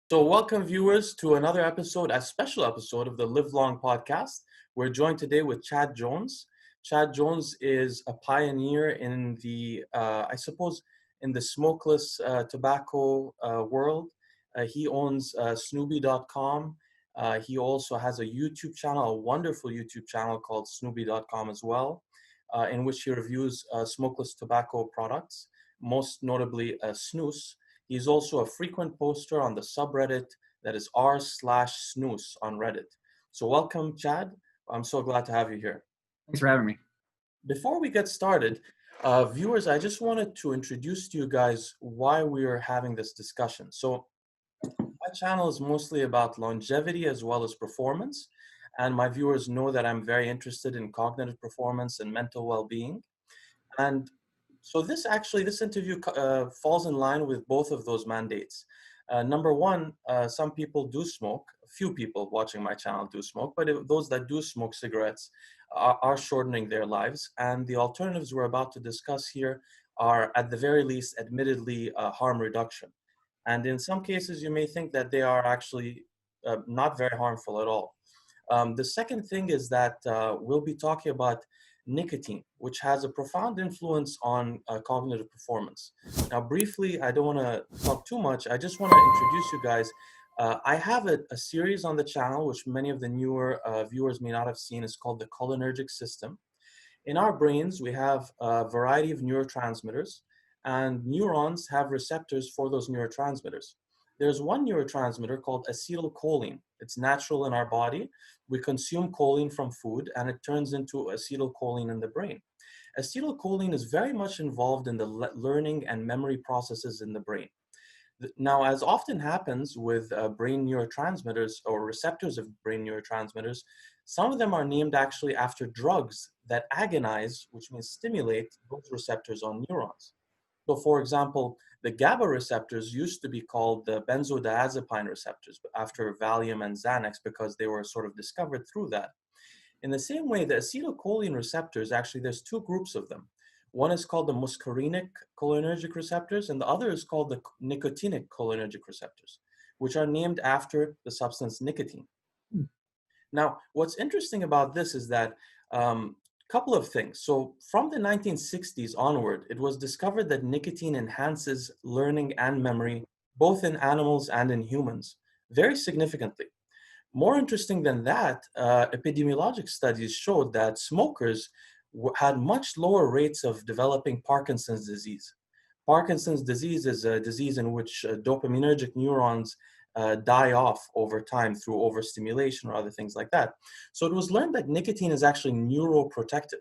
So, welcome viewers to another episode, a special episode of the Live Long podcast. We're joined today with Chad Jones. Chad Jones is a pioneer in in the smokeless tobacco world. He owns Snoopy.com. He also has a YouTube channel, a wonderful YouTube channel called Snoopy.com as well, in which he reviews smokeless tobacco products, most notably Snus. He's also a frequent poster on the subreddit that is r/snooze on Reddit. So welcome, Chad. I'm so glad to have you here. Thanks for having me. Before we get started, viewers, I just wanted to introduce to you guys why we are having this discussion. So my channel is mostly about longevity as well as performance. And my viewers know that I'm very interested in cognitive performance and mental well-being. And so this interview falls in line with both of those mandates. Number one, some people do smoke. A few people watching my channel do smoke, but those that do smoke cigarettes are shortening their lives. And the alternatives we're about to discuss here are, at the very least, admittedly harm reduction. And in some cases, you may think that they are actually not very harmful at all. The second thing is that we'll be talking about nicotine, which has a profound influence on cognitive performance. Now, briefly, I don't want to talk too much. I just want to introduce you guys. I have a series on the channel, which many of the newer viewers may not have seen. It's called the Cholinergic System. In our brains, we have a variety of neurotransmitters, and neurons have receptors for those neurotransmitters. There's one neurotransmitter called acetylcholine. It's natural in our body. We consume choline from food, and it turns into acetylcholine in the brain. Acetylcholine is very much involved in the learning and memory processes in the brain. Now, as often happens with brain neurotransmitters or receptors of brain neurotransmitters, some of them are named actually after drugs that agonize, which means stimulate those receptors on neurons. So, for example, the GABA receptors used to be called the benzodiazepine receptors after Valium and Xanax because they were sort of discovered through that. In the same way, the acetylcholine receptors, actually, there's two groups of them. One is called the muscarinic cholinergic receptors, and the other is called the nicotinic cholinergic receptors, which are named after the substance nicotine. Now, what's interesting about this is that couple of things. So from the 1960s onward, it was discovered that nicotine enhances learning and memory, both in animals and in humans, very significantly. More interesting than that, epidemiologic studies showed that smokers had much lower rates of developing Parkinson's disease. Parkinson's disease is a disease in which dopaminergic neurons die off over time through overstimulation or other things like that. So it was learned that nicotine is actually neuroprotective.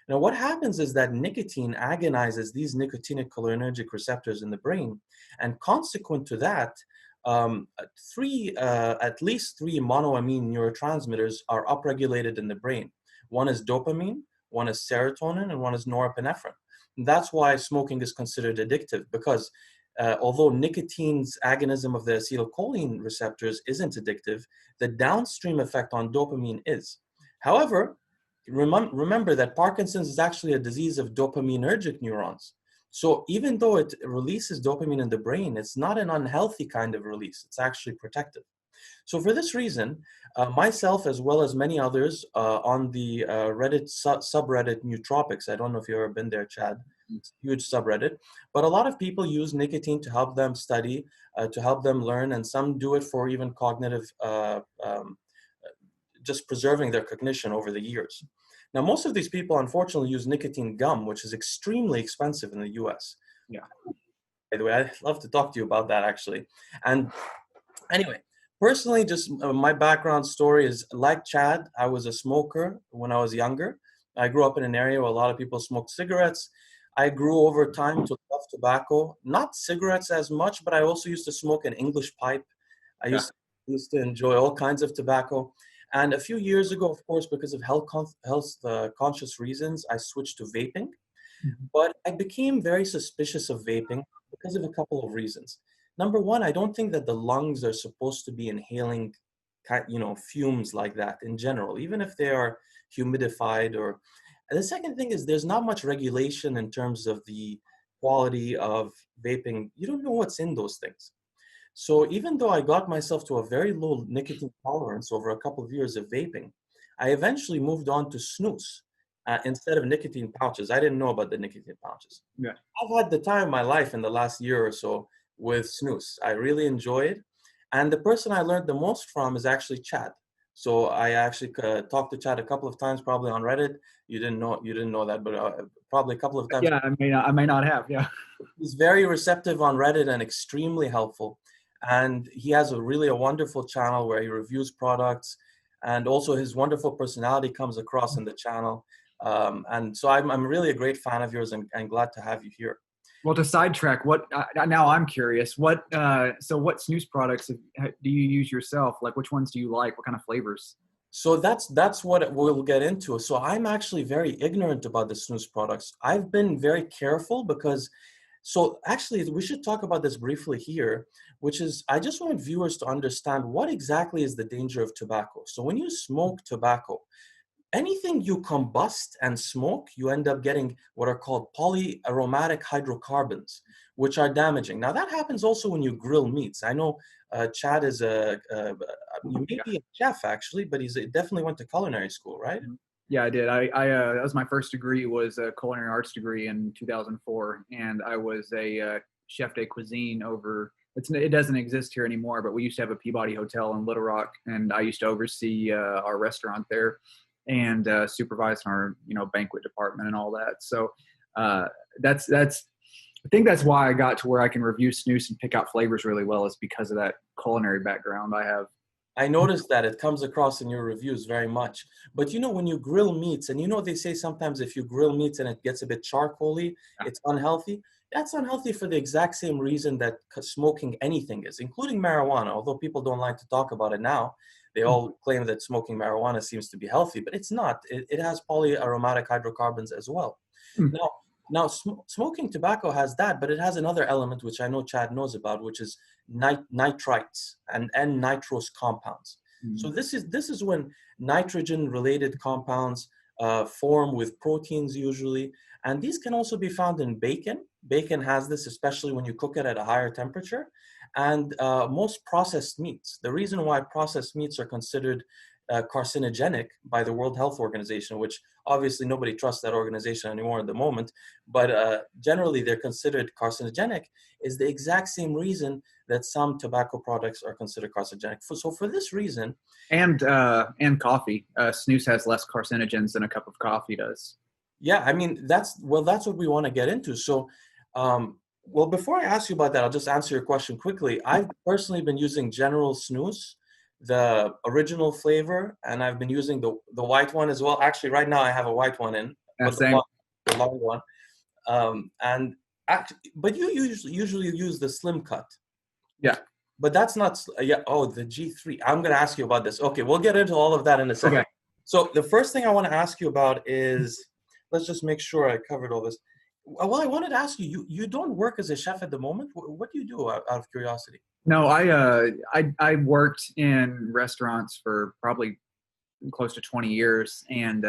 Now, what happens is that nicotine agonizes these nicotinic cholinergic receptors in the brain, and consequent to that, at least three monoamine neurotransmitters are upregulated in the brain. One is dopamine, one is serotonin, and one is norepinephrine. And that's why smoking is considered addictive, because although nicotine's agonism of the acetylcholine receptors isn't addictive, the downstream effect on dopamine is. However, remember that Parkinson's is actually a disease of dopaminergic neurons. So even though it releases dopamine in the brain, it's not an unhealthy kind of release. It's actually protective. So for this reason, myself, as well as many others on the Reddit subreddit Nootropics, I don't know if you've ever been there, Chad, it's a huge subreddit, but a lot of people use nicotine to help them study, to help them learn, and some do it for even cognitive, just preserving their cognition over the years. Now, most of these people, unfortunately, use nicotine gum, which is extremely expensive in the US. Yeah. By the way, I'd love to talk to you about that, actually. And anyway, personally, just my background story is like Chad, I was a smoker when I was younger. I grew up in an area where a lot of people smoked cigarettes. I grew over time to love tobacco, not cigarettes as much, but I also used to smoke an English pipe. I used to enjoy all kinds of tobacco. And a few years ago, of course, because of health conscious reasons, I switched to vaping. But I became very suspicious of vaping because of a couple of reasons. Number one, I don't think that the lungs are supposed to be inhaling, fumes like that in general, even if they are humidified. And the second thing is there's not much regulation in terms of the quality of vaping. You don't know what's in those things. So even though I got myself to a very low nicotine tolerance over a couple of years of vaping, I eventually moved on to snus instead of nicotine pouches. I didn't know about the nicotine pouches. Yeah. I've had the time of my life in the last year or so with snus. I really enjoy it. And the person I learned the most from is actually Chad. So I actually talked to Chad a couple of times, probably on Reddit. You didn't know that, but probably a couple of times. Yeah, I may not have. Yeah. He's very receptive on Reddit and extremely helpful. And he has a wonderful channel where he reviews products, and also his wonderful personality comes across in the channel. And so I'm really a great fan of yours, and glad to have you here. Well, to sidetrack, what now I'm curious. What so what snooze products do you use yourself? Like, which ones do you like? What kind of flavors? So that's what we'll get into. So I'm actually very ignorant about the snus products. I've been very careful because, so actually we should talk about this briefly here, which is I just want viewers to understand what exactly is the danger of tobacco. So when you smoke tobacco, anything you combust and smoke, you end up getting what are called polyaromatic hydrocarbons, which are damaging. Now that happens also when you grill meats. I know Chad is you may Yeah. be a chef actually, but he definitely went to culinary school, right? Yeah, I did. That was my first degree, was a culinary arts degree in 2004, and I was a chef de cuisine over. It doesn't exist here anymore, but we used to have a Peabody Hotel in Little Rock, and I used to oversee our restaurant there and supervise our banquet department and all that. So that's I think that's why I got to where I can review snus and pick out flavors really well, is because of that culinary background I have. I noticed that it comes across in your reviews very much. But when you grill meats, and they say sometimes if you grill meats and it gets a bit charcoaly, Yeah. it's unhealthy. That's unhealthy for the exact same reason that smoking anything is, including marijuana. Although people don't like to talk about it now, they all claim that smoking marijuana seems to be healthy, but it's not. It has polyaromatic hydrocarbons as well. Mm. Now, smoking tobacco has that, but it has another element which I know Chad knows about, which is nitrites and nitrose compounds. So Mm. this is when nitrogen-related compounds form with proteins usually, and these can also be found in bacon. Bacon has this, especially when you cook it at a higher temperature, and most processed meats. The reason why processed meats are considered carcinogenic by the World Health Organization, which obviously nobody trusts that organization anymore at the moment, but generally they're considered carcinogenic, is the exact same reason that some tobacco products are considered carcinogenic. So for this reason, And coffee. Snus has less carcinogens than a cup of coffee does. yeah, I mean that's what we want to get into. So, before I ask you about that, I'll just answer your question quickly. I've personally been using General Snus, the original flavor, and I've been using the white one as well. Actually, right now I have a white one in, Yeah, but same. the long one. But you usually use the slim cut. Yeah. But that's not, yeah. Oh, the G3. I'm going to ask you about this. Okay, we'll get into all of that in a second. Okay. So the first thing I want to ask you about is, let's just make sure I covered all this. Well, I wanted to ask you, you don't work as a chef at the moment. What do you do out of curiosity? No, I worked in restaurants for probably close to 20 years, and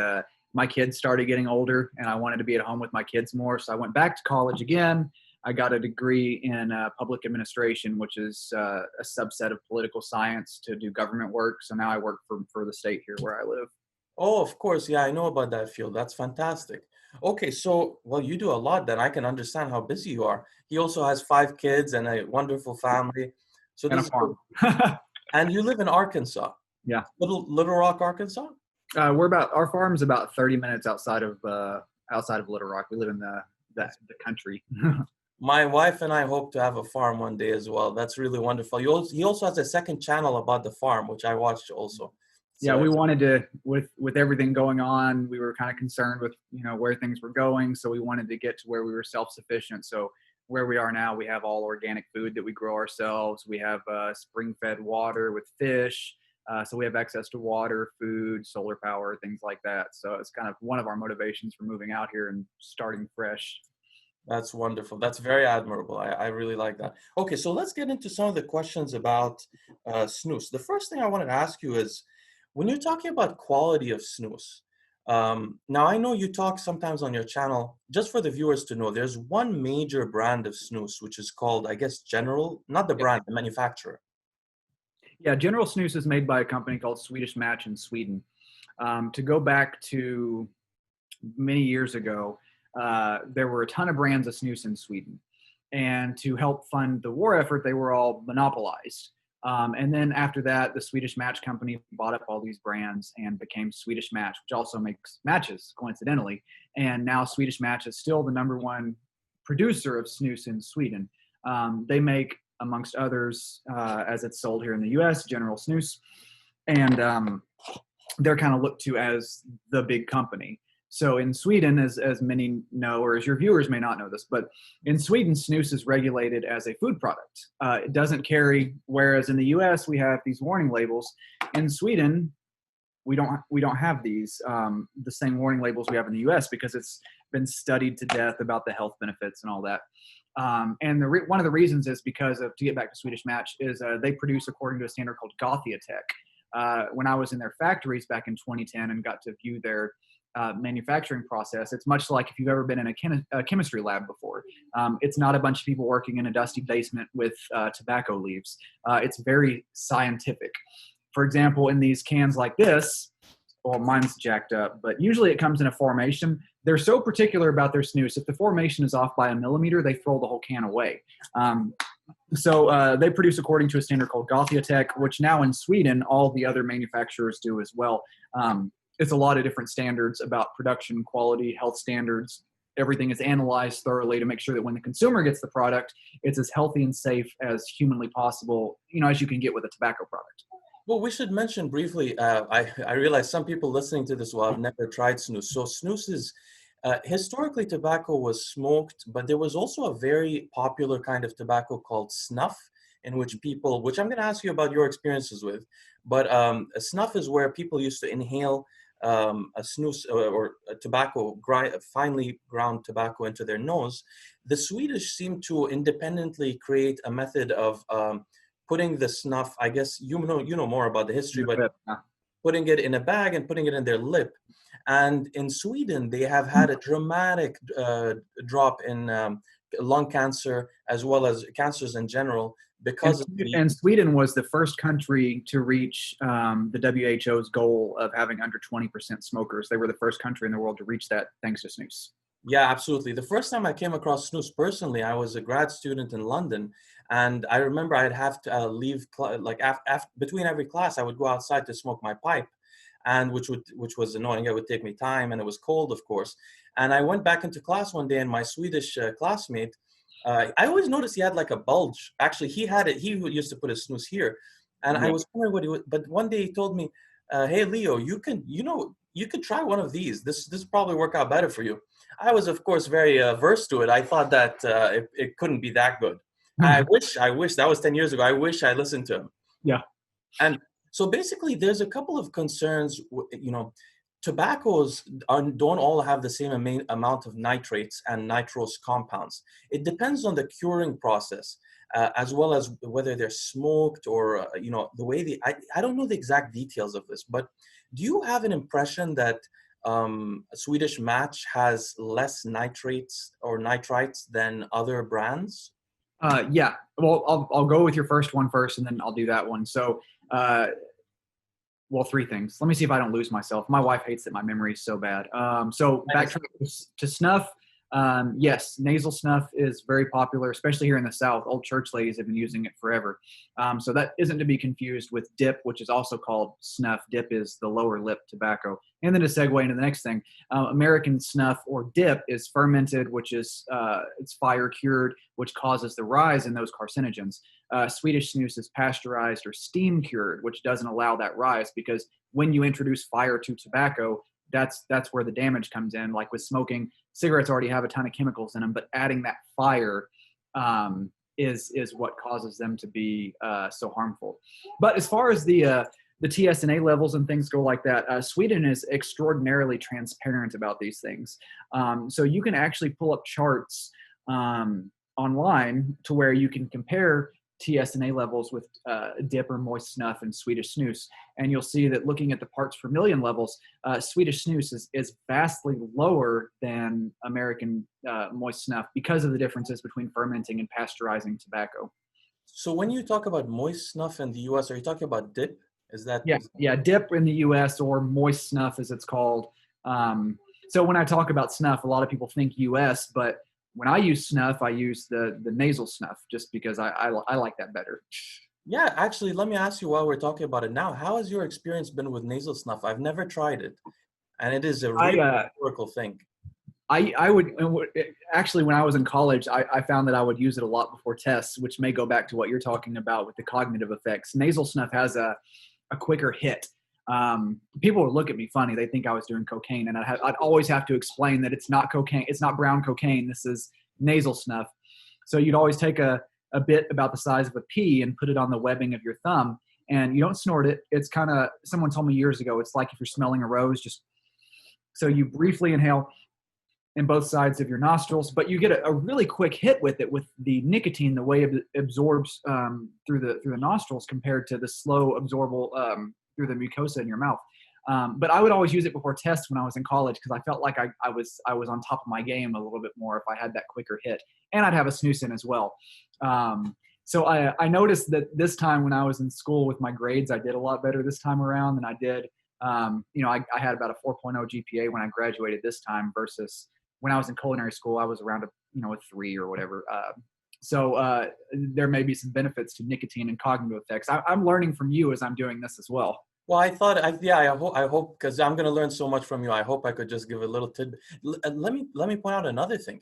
my kids started getting older, and I wanted to be at home with my kids more, so I went back to college again. I got a degree in public administration, which is a subset of political science, to do government work. So now I work for the state here where I live. Oh, of course. Yeah, I know about that field. That's fantastic. Okay, so, well, you do a lot then. I can understand how busy you are. He also has 5 kids and a wonderful family. So And this a is good. farm. And you live in Arkansas, Yeah. Little Rock, Arkansas? Our farm's about 30 minutes outside of Little Rock. We live in the country. My wife and I hope to have a farm one day as well. That's really wonderful. He also has a second channel about the farm, which I watched also. Yeah, So we wanted to, with everything going on, we were kind of concerned with where things were going, so we wanted to get to where we were self-sufficient. So where we are now, we have all organic food that we grow ourselves. We have spring-fed water with fish, so we have access to water, food, solar power, things like that. So it's kind of one of our motivations for moving out here and starting fresh. that's wonderful. That's very admirable. I really like that. Okay, so let's get into some of the questions about snus. The first thing I wanted to ask you is, when you're talking about quality of snus, Now, I know you talk sometimes on your channel, just for the viewers to know, there's one major brand of snus, which is called, I guess, General, not the Yep. brand, the manufacturer. Yeah, General Snus is made by a company called Swedish Match in Sweden. To go back to many years ago, there were a ton of brands of snus in Sweden. And to help fund the war effort, they were all monopolized. And then after that, the Swedish Match company bought up all these brands and became Swedish Match, which also makes matches, coincidentally. And now Swedish Match is still the #1 producer of snus in Sweden. They make, amongst others, as it's sold here in the US, General Snus. And they're kind of looked to as the big company. So in Sweden, as many know, or as your viewers may not know this, but in Sweden, snus is regulated as a food product. It doesn't carry, whereas in the US, we have these warning labels. In Sweden, we don't have these, the same warning labels we have in the US, because it's been studied to death about the health benefits and all that. And one of the reasons is because of, to get back to Swedish Match, is they produce according to a standard called Gothiatech. When I was in their factories back in 2010 and got to view their manufacturing process, it's much like if you've ever been in a chemistry lab before. It's not a bunch of people working in a dusty basement with tobacco leaves. It's very scientific. For example, in these cans like this, well, mine's jacked up, but usually it comes in a formation. They're so particular about their snus. If the formation is off by a millimeter, they throw the whole can away. So they produce according to a standard called Gothiatech, which now in Sweden, all the other manufacturers do as well. It's a lot of different standards about production, quality, health standards. Everything is analyzed thoroughly to make sure that when the consumer gets the product, it's as healthy and safe as humanly possible, as you can get with a tobacco product. Well, we should mention briefly, I realize some people listening to this will have never tried snus. So snus is, historically tobacco was smoked, but there was also a very popular kind of tobacco called snuff, in which people, which I'm going to ask you about your experiences with, but a snuff is where people used to inhale a snus or a tobacco, finely ground tobacco into their nose. The Swedish seem to independently create a method of putting the snuff, I guess you know more about the history, but putting it in a bag and putting it in their lip. And in Sweden, they have had a dramatic drop in lung cancer as well as cancers in general. And Sweden was the first country to reach the WHO's goal of having under 20% smokers. They were the first country in the world to reach that, thanks to snus. Yeah, absolutely. The first time I came across snus personally, I was a grad student in London, and I remember I'd have to leave between every class. I would go outside to smoke my pipe, and which was annoying. It would take me time, and it was cold, of course. And I went back into class one day, and my Swedish classmate, I always noticed he had like a bulge. Actually, he had it. He used to put his snus here, and I was wondering what he would. But one day he told me, "Hey, Leo, you could try one of these. This probably work out better for you." I was, of course, very averse to it. I thought that it couldn't be that good. I wish that was 10 years ago. I wish I listened to him. Yeah. And so basically, there's a couple of concerns. Tobaccos don't all have the same amount of nitrates and nitrose compounds. It depends on the curing process, as well as whether they're smoked or, the way I don't know the exact details of this, but do you have an impression that Swedish Match has less nitrates or nitrites than other brands? Yeah. Well, I'll go with your first one first, and then I'll do that one. So, well, three things. Let me see if I don't lose myself. My wife hates that my memory is so bad. So back to snuff. Yes, nasal snuff is very popular, especially here in the South. Old church ladies have been using it forever. So that isn't to be confused with dip, which is also called snuff. Dip is the lower lip tobacco. And then to segue into the next thing, American snuff or dip is fermented, which is it's fire cured, which causes the rise in those carcinogens. Swedish snus is pasteurized or steam cured, which doesn't allow that rise, because when you introduce fire to tobacco, that's where the damage comes in. Like with smoking, cigarettes already have a ton of chemicals in them, but adding that fire is what causes them to be so harmful. But as far as the TSNA levels and things go like that, Sweden is extraordinarily transparent about these things. So you can actually pull up charts online to where you can compare TSNA levels with dip or moist snuff and Swedish snus. And you'll see that looking at the parts per million levels, Swedish snus is vastly lower than American moist snuff because of the differences between fermenting and pasteurizing tobacco. So when you talk about moist snuff in the US, are you talking about dip? Is that Yeah, yeah, dip in the US or moist snuff as it's called. So when I talk about snuff, a lot of people think US, but when I use snuff, I use the nasal snuff just because I like that better. Yeah, actually, let me ask you while we're talking about it now, how has your experience been with nasal snuff? I've never tried it, and it is a I real historical thing. I would actually, when I was in college, I found that I would use it a lot before tests, which may go back to what you're talking about with the cognitive effects. Nasal snuff has a quicker hit. People would look at me funny. They think I was doing cocaine, and I'd always have to explain that it's not cocaine. It's not brown cocaine. This is nasal snuff. So you'd always take a bit about the size of a pea and put it on the webbing of your thumb, and you don't snort it. It's kind of, someone told me years ago, it's like if you're smelling a rose, just so you briefly inhale in both sides of your nostrils, but you get a really quick hit with it, with the nicotine, the way it absorbs through the nostrils compared to the slow absorbable through the mucosa in your mouth. But I would always use it before tests when I was in college because I felt like I was on top of my game a little bit more if I had that quicker hit, and I'd have a snooze in as well. So I noticed that this time when I was in school with my grades, I did a lot better this time around than I did. I had about a 4.0 GPA when I graduated this time versus when I was in culinary school, I was around a 3 or whatever. So there may be some benefits to nicotine and cognitive effects. I'm learning from you as I'm doing this as well. Well, I thought, I hope, because I'm going to learn so much from you. I hope I could just give a little tidbit. Let me point out another thing.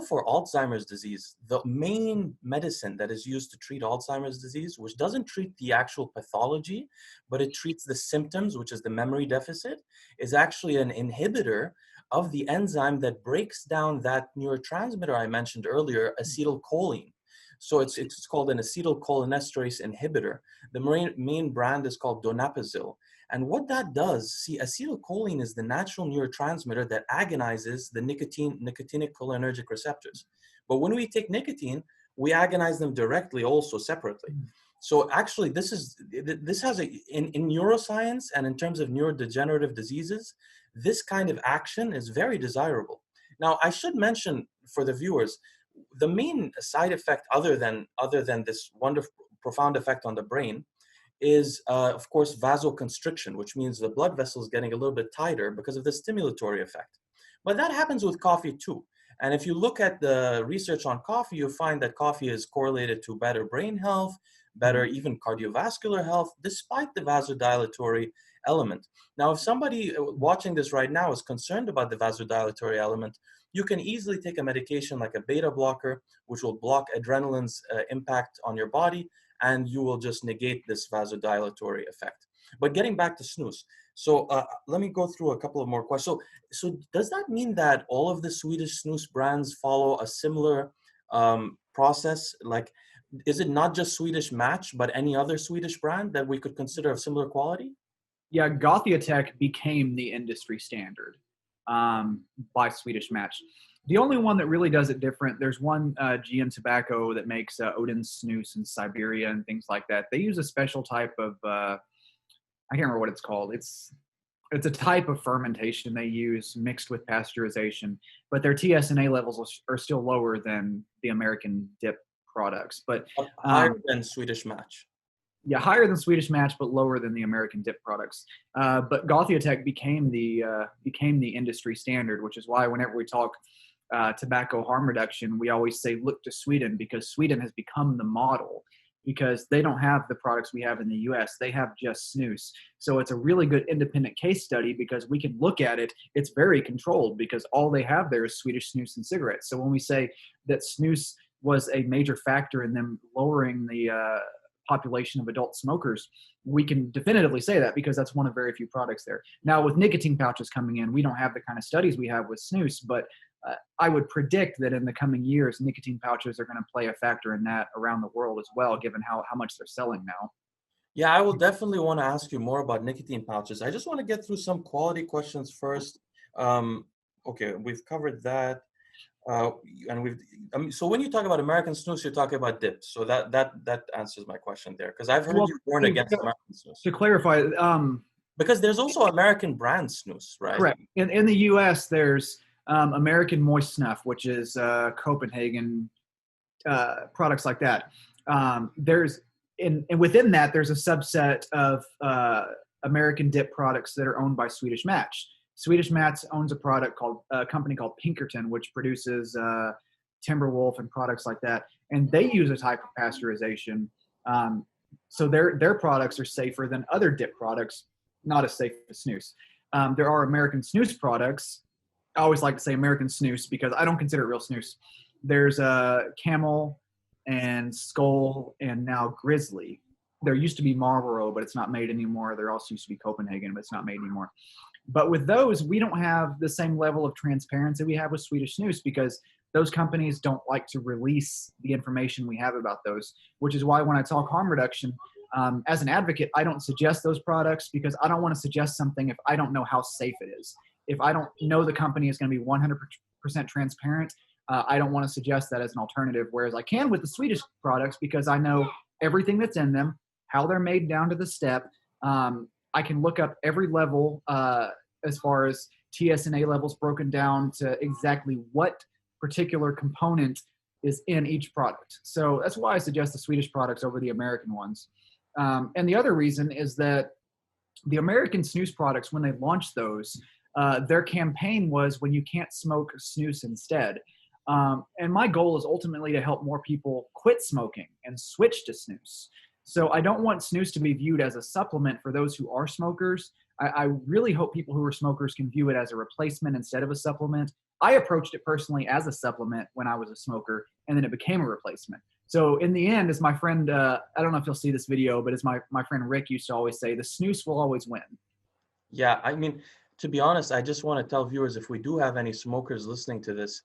For Alzheimer's disease, the main medicine that is used to treat Alzheimer's disease, which doesn't treat the actual pathology, but it treats the symptoms, which is the memory deficit, is actually an inhibitor of the enzyme that breaks down that neurotransmitter I mentioned earlier, acetylcholine. So it's called an acetylcholinesterase inhibitor. The main brand is called donepezil. And what that does, see, acetylcholine is the natural neurotransmitter that agonizes the nicotinic cholinergic receptors. But when we take nicotine, we agonize them directly, also separately. So actually, this has in neuroscience and in terms of neurodegenerative diseases, this kind of action is very desirable. Now, I should mention for the viewers, the main side effect, other than this wonderful, profound effect on the brain, is of course vasoconstriction, which means the blood vessels getting a little bit tighter because of the stimulatory effect. But that happens with coffee too. And if you look at the research on coffee, you'll find that coffee is correlated to better brain health, better even cardiovascular health, despite the vasodilatory element. Now, if somebody watching this right now is concerned about the vasodilatory element, you can easily take a medication like a beta blocker, which will block adrenaline's impact on your body, and you will just negate this vasodilatory effect. But getting back to snus, so let me go through a couple of more questions. So does that mean that all of the Swedish snus brands follow a similar process? Like, is it not just Swedish Match, but any other Swedish brand that we could consider of similar quality? Yeah, Gothiatech became the industry standard by Swedish Match. The only one that really does it different, there's one GM Tobacco that makes Odin's Snus in Siberia and things like that. They use a special type of, I can't remember what it's called. It's a type of fermentation they use mixed with pasteurization, but their TSNA levels are still lower than the American dip products. But higher than Swedish Match. Yeah, higher than Swedish Match, but lower than the American dip products. But Gothiatech became the industry standard, which is why whenever we talk tobacco harm reduction, we always say look to Sweden, because Sweden has become the model, because they don't have the products we have in the US. They have just snus. So it's a really good independent case study because we can look at it. It's very controlled because all they have there is Swedish snus and cigarettes. So when we say that snus was a major factor in them lowering the population of adult smokers, we can definitively say that because that's one of very few products there. Now with nicotine pouches coming in, we don't have the kind of studies we have with snus, but I would predict that in the coming years, nicotine pouches are going to play a factor in that around the world as well, given how much they're selling now. Yeah, I will definitely want to ask you more about nicotine pouches. I just want to get through some quality questions first. Okay, we've covered that. Uh, and we've, so when you talk about American snus, you're talking about dips. So that answers my question there, because I've heard Well, you warn against American snus. to clarify, Because there's also American brand snus, right? correct. In the U.S., there's American Moist Snuff, which is Copenhagen products like that. There's and within that, there's a subset of American dip products that are owned by Swedish Match. Swedish Match owns a company called Pinkerton, which produces Timberwolf and products like that, and they use a type of pasteurization. So their products are safer than other dip products, not as safe as snus. There are American snus products. I always like to say American snus because I don't consider it real snus. There's Camel and Skull and now Grizzly. There used to be Marlboro, but it's not made anymore. There also used to be Copenhagen, but it's not made anymore. But with those, we don't have the same level of transparency we have with Swedish snus because those companies don't like to release the information we have about those, which is why when I talk harm reduction, as an advocate, I don't suggest those products because I don't want to suggest something if I don't know how safe it is. If I don't know the company is going to be 100% transparent, I don't want to suggest that as an alternative, whereas I can with the Swedish products because I know everything that's in them, how they're made down to the step. I can look up every level as far as TSNA levels broken down to exactly what particular component is in each product. So that's why I suggest the Swedish products over the American ones. And the other reason is that the American snus products, when they launched those, their campaign was when you can't smoke snus instead. And my goal is ultimately to help more people quit smoking and switch to snus. So I don't want snus to be viewed as a supplement for those who are smokers. I really hope people who are smokers can view it as a replacement instead of a supplement. I approached it personally as a supplement when I was a smoker, and then it became a replacement. So in the end, as my friend, I don't know if you'll see this video, but as my friend Rick used to always say, the snus will always win. Yeah, I mean, to be honest, I just want to tell viewers, if we do have any smokers listening to this,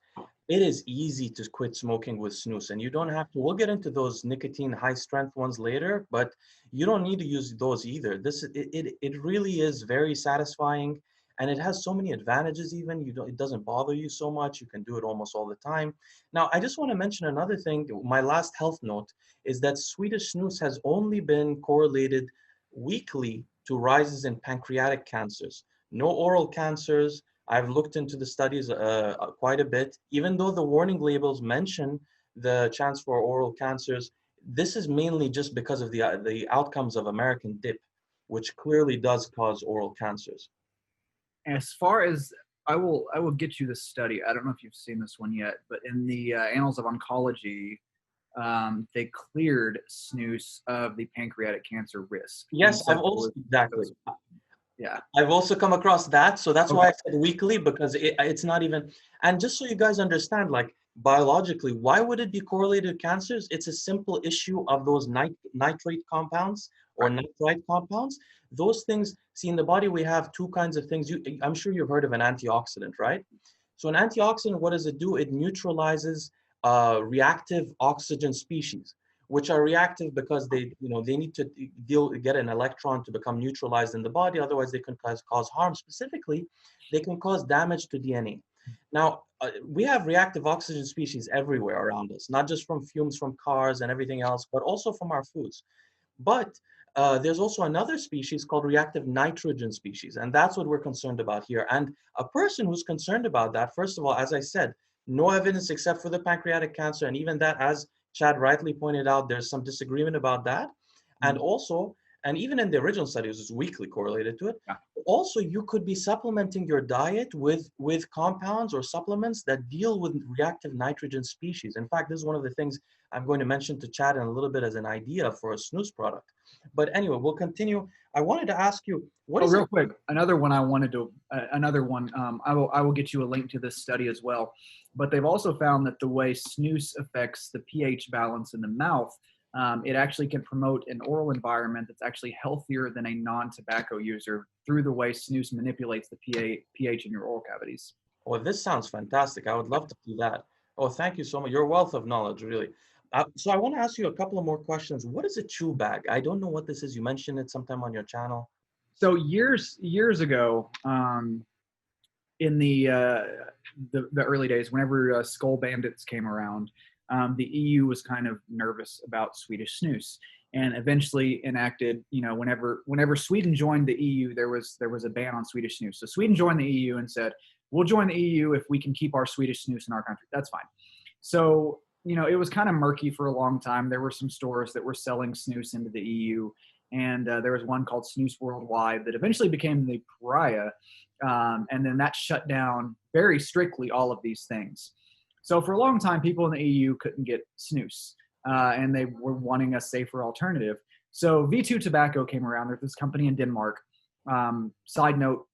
it is easy to quit smoking with snus, and you don't have to. We'll get into those nicotine high strength ones later, but you don't need to use those either. It really is very satisfying, and it has so many advantages. Even it doesn't bother you so much. You can do it almost all the time. Now, I just want to mention another thing. My last health note is that Swedish snus has only been correlated weakly to rises in pancreatic cancers. No oral cancers. I've looked into the studies quite a bit. Even though the warning labels mention the chance for oral cancers, this is mainly just because of the outcomes of American dip, which clearly does cause oral cancers. As far as I will get you this study. I don't know if you've seen this one yet, but in the Annals of Oncology, they cleared snus of the pancreatic cancer risk. Yes, I've also exactly. Yeah, I've also come across that. So that's okay. why I said weekly, because it's not even, and just so you guys understand, like biologically, why would it be correlated to cancers? It's a simple issue of those nitrate compounds or nitrite compounds. Those things, see in the body, we have two kinds of things. I'm sure you've heard of an antioxidant, right? So an antioxidant, what does it do? It neutralizes reactive oxygen species, which are reactive because they need to get an electron to become neutralized in the body. Otherwise, they can cause harm. Specifically, they can cause damage to DNA. Now, we have reactive oxygen species everywhere around us, not just from fumes from cars and everything else, but also from our foods. But there's also another species called reactive nitrogen species, and that's what we're concerned about here. And a person who's concerned about that, first of all, as I said, no evidence except for the pancreatic cancer, and even that, as Chad rightly pointed out, there's some disagreement about that. And also, and even in the original studies, it's weakly correlated to it. Yeah. Also, you could be supplementing your diet with compounds or supplements that deal with reactive nitrogen species. In fact, this is one of the things I'm going to mention to Chad in a little bit as an idea for a snus product. But anyway, we'll continue. I wanted to ask you, real quick, another one I wanted to, I will get you a link to this study as well. But they've also found that the way snus affects the pH balance in the mouth, it actually can promote an oral environment that's actually healthier than a non-tobacco user through the way snus manipulates the pH in your oral cavities. Well, this sounds fantastic. I would love to do that. Oh, thank you so much. Your wealth of knowledge, really. So I want to ask you a couple of more questions. What is a chew bag? I don't know what this is. You mentioned it sometime on your channel. So years ago, in the early days, whenever Skull Bandits came around, the EU was kind of nervous about Swedish snus, and eventually enacted, whenever Sweden joined the EU, there was a ban on Swedish snus. So Sweden joined the EU and said, we'll join the EU if we can keep our Swedish snus in our country. That's fine. So, it was kind of murky for a long time. There were some stores that were selling snus into the EU, and there was one called Snus Worldwide that eventually became the pariah, and then that shut down very strictly all of these things. So for a long time, people in the EU couldn't get snus, and they were wanting a safer alternative. So V2 Tobacco came around. There's this company in Denmark. Side note,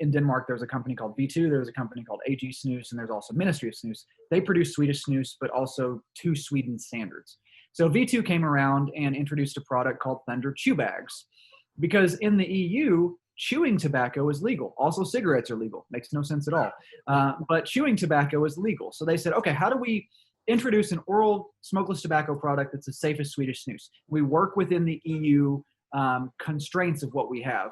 in Denmark, there's a company called V2, there's a company called AG Snus, and there's also Ministry of Snus. They produce Swedish snus, but also to Sweden standards. So V2 came around and introduced a product called Thunder Chew Bags, because in the EU, chewing tobacco is legal. Also, cigarettes are legal. Makes no sense at all. But chewing tobacco is legal. So they said, okay, how do we introduce an oral smokeless tobacco product that's the safest Swedish snus? We work within the EU constraints of what we have.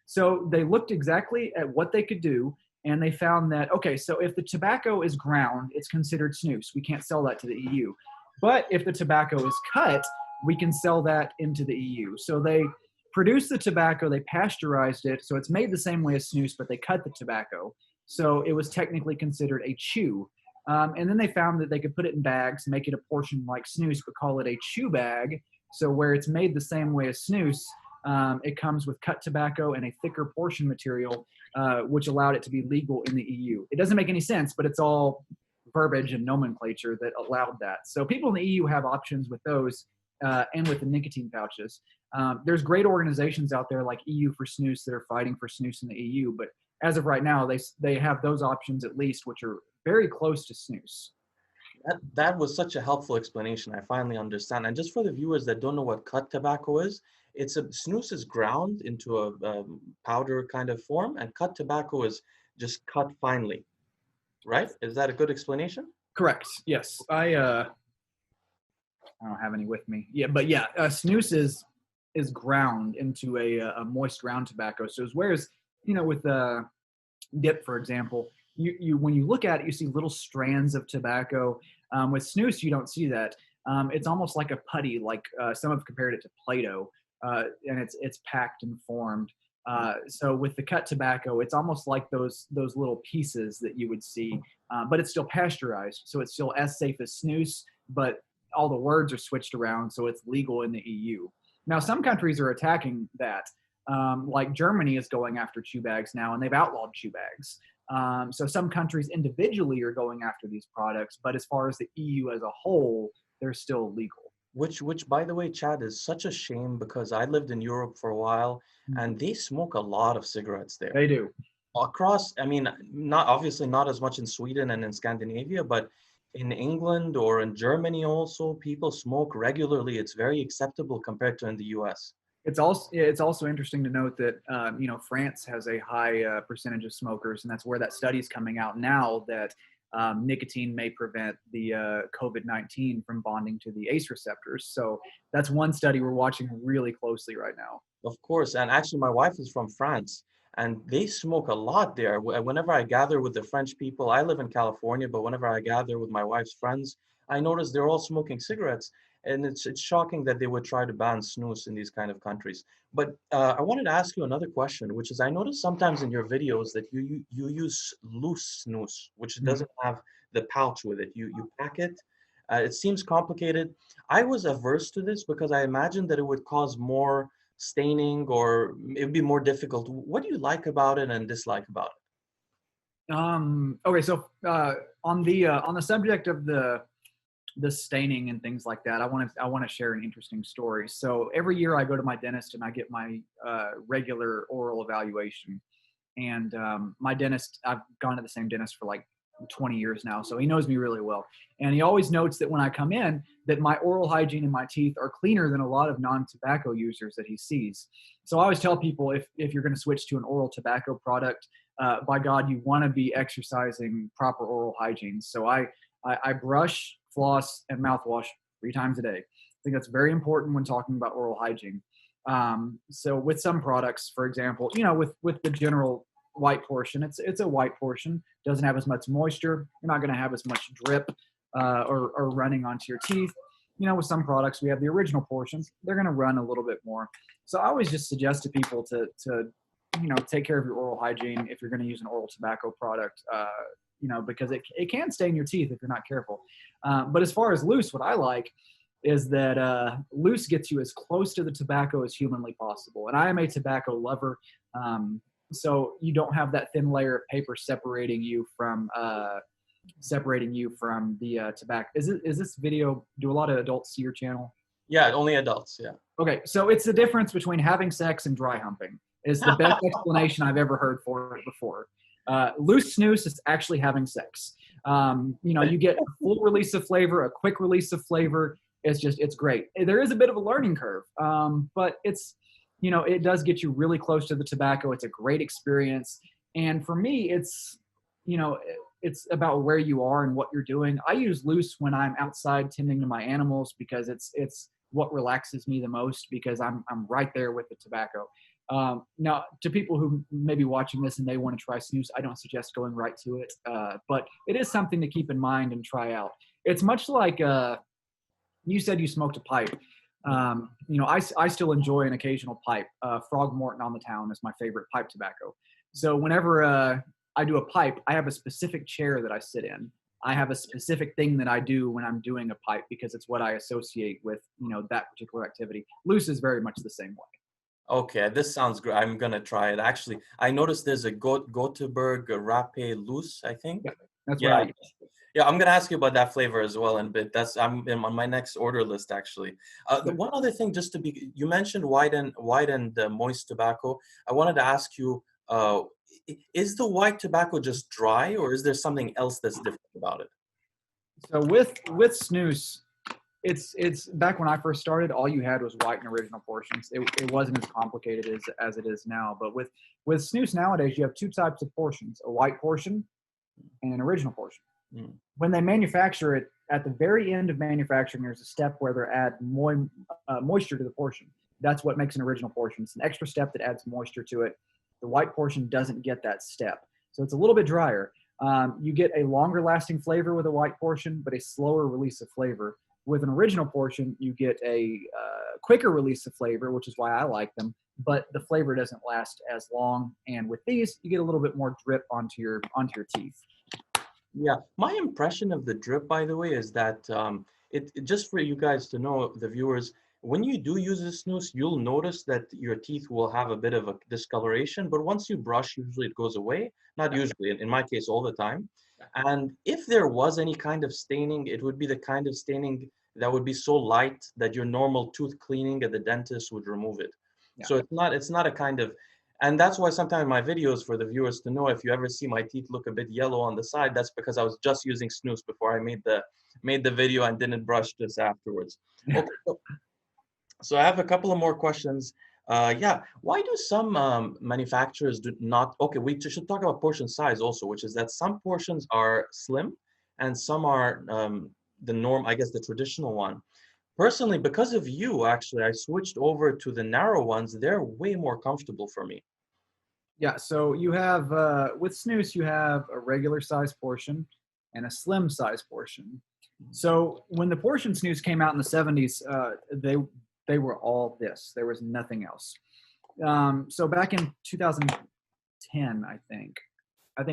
So they looked exactly at what they could do, and they found that, okay, so if the tobacco is ground, it's considered snus. We can't sell that to the EU. But if the tobacco is cut, we can sell that into the EU. So they produced the tobacco, they pasteurized it, so it's made the same way as snus, but they cut the tobacco. So it was technically considered a chew. And then they found that they could put it in bags, make it a portion like snus, but call it a chew bag. So where it's made the same way as snus, it comes with cut tobacco and a thicker portion material, which allowed it to be legal in the EU. It doesn't make any sense, but it's all verbiage and nomenclature that allowed that. So people in the EU have options with those, and with the nicotine pouches. There's great organizations out there like EU for Snus that are fighting for snus in the EU, but as of right now, they have those options at least, which are very close to snus. That was such a helpful explanation. I finally understand. And just for the viewers that don't know what cut tobacco is, snus is ground into a powder kind of form, and cut tobacco is just cut finely, right? Is that a good explanation? Correct. Yes. I don't have any with me. Yeah, but yeah, snus is ground into a moist ground tobacco. So whereas, with dip, for example, you when you look at it, you see little strands of tobacco. With snus, you don't see that. It's almost like a putty, like some have compared it to Play-Doh, and it's packed and formed. So with the cut tobacco, it's almost like those little pieces that you would see, but it's still pasteurized, so it's still as safe as snus, but all the words are switched around, so it's legal in the EU. Now, some countries are attacking that. Like Germany is going after chew bags now, and they've outlawed chew bags. So some countries individually are going after these products, but as far as the EU as a whole, they're still legal. Which, by the way, Chad, is such a shame, because I lived in Europe for a while, and they smoke a lot of cigarettes there. They do. Across, I mean, not as much in Sweden and in Scandinavia, but in England or in Germany also, people smoke regularly. It's very acceptable compared to in the US. It's also interesting to note that France has a high percentage of smokers, and that's where that study is coming out now, that nicotine may prevent the COVID-19 from bonding to the ACE receptors. So that's one study we're watching really closely right now. Of course, and actually my wife is from France, and they smoke a lot there. Whenever I gather with the French people, I live in California, but whenever I gather with my wife's friends, I notice they're all smoking cigarettes. And it's shocking that they would try to ban snus in these kind of countries. But I wanted to ask you another question, which is, I notice sometimes in your videos that you use loose snus, which doesn't have the pouch with it. You pack it. It seems complicated. I was averse to this because I imagined that it would cause more staining, or it would be more difficult. What do you like about it and dislike about it? Okay, so on the subject of the staining and things like that, I want to share an interesting story. So every year I go to my dentist and I get my regular oral evaluation. And my dentist, I've gone to the same dentist for like 20 years now, so he knows me really well. And he always notes that when I come in, that my oral hygiene and my teeth are cleaner than a lot of non-tobacco users that he sees. So I always tell people, if you're going to switch to an oral tobacco product, by God, you want to be exercising proper oral hygiene. So I brush, floss, and mouthwash 3 times a day. I think that's very important when talking about oral hygiene. So with some products, for example, with the general white portion. It's a white portion. Doesn't have as much moisture. You're not going to have as much drip or running onto your teeth. You know, with some products, we have the original portions. They're going to run a little bit more. So I always just suggest to people to you know, take care of your oral hygiene if you're going to use an oral tobacco product. You know, because it can stain your teeth if you're not careful. But as far as loose, what I like is that loose gets you as close to the tobacco as humanly possible. And I am a tobacco lover. So you don't have that thin layer of paper separating you from the tobacco. Is this video, do a lot of adults see your channel? Yeah, only adults, yeah. Okay, so it's the difference between having sex and dry humping. Is the best explanation I've ever heard for it before. Loose snus is actually having sex. You know, you get a full release of flavor, a quick release of flavor. It's great. There is a bit of a learning curve, but it's, you know, it does get you really close to the tobacco. It's a great experience. And for me, it's, you know, it's about where you are and what you're doing. I use loose when I'm outside tending to my animals because it's what relaxes me the most because I'm right there with the tobacco. Now, to people who may be watching this and they want to try snus, I don't suggest going right to it, but it is something to keep in mind and try out. It's much like you said you smoked a pipe. You know, I still enjoy an occasional pipe. Frog Morton on the Town is my favorite pipe tobacco. So whenever I do a pipe, I have a specific chair that I sit in. I have a specific thing that I do when I'm doing a pipe because it's what I associate with, you know, that particular activity. Loose is very much the same way. Okay, this sounds great. I'm gonna try it. Actually, I noticed there's a Gothenburg Rapé Loose, I think. Yeah, that's Yeah. what I use. Yeah, I'm gonna ask you about that flavor as well in a bit. I'm on my next order list actually. The one other thing, just to be, you mentioned white and moist tobacco. I wanted to ask you, is the white tobacco just dry, or is there something else that's different about it? So with snus, it's back when I first started, all you had was white and original portions. It wasn't as complicated as it is now. But with snus nowadays, you have two types of portions: a white portion and an original portion. Mm. When they manufacture it, at the very end of manufacturing, there's a step where they add moisture to the portion. That's what makes an original portion. It's an extra step that adds moisture to it. The white portion doesn't get that step, so it's a little bit drier. You get a longer lasting flavor with a white portion, but a slower release of flavor. With an original portion, you get a quicker release of flavor, which is why I like them, but the flavor doesn't last as long. And with these, you get a little bit more drip onto your teeth. Yeah, my impression of the drip, by the way, is that just for you guys to know, the viewers, when you do use a snus, you'll notice that your teeth will have a bit of a discoloration, but once you brush, usually it goes away. Not usually, in my case, all the time. And if there was any kind of staining, it would be the kind of staining that would be so light that your normal tooth cleaning at the dentist would remove it. Yeah. So it's not a kind of, and that's why sometimes my videos, for the viewers to know, if you ever see my teeth look a bit yellow on the side, that's because I was just using snus before I made the video and didn't brush this afterwards. Okay, so I have a couple of more questions. Yeah, why do some manufacturers do not? Okay, we should talk about portion size also, which is that some portions are slim and some are the norm, I guess, the traditional one. Personally, because of you, actually, I switched over to the narrow ones. They're way more comfortable for me. Yeah, so you have, with snus, you have a regular size portion and a slim size portion. So when the portion snus came out in the 70s, they were all this. There was nothing else. So back in 2010, I think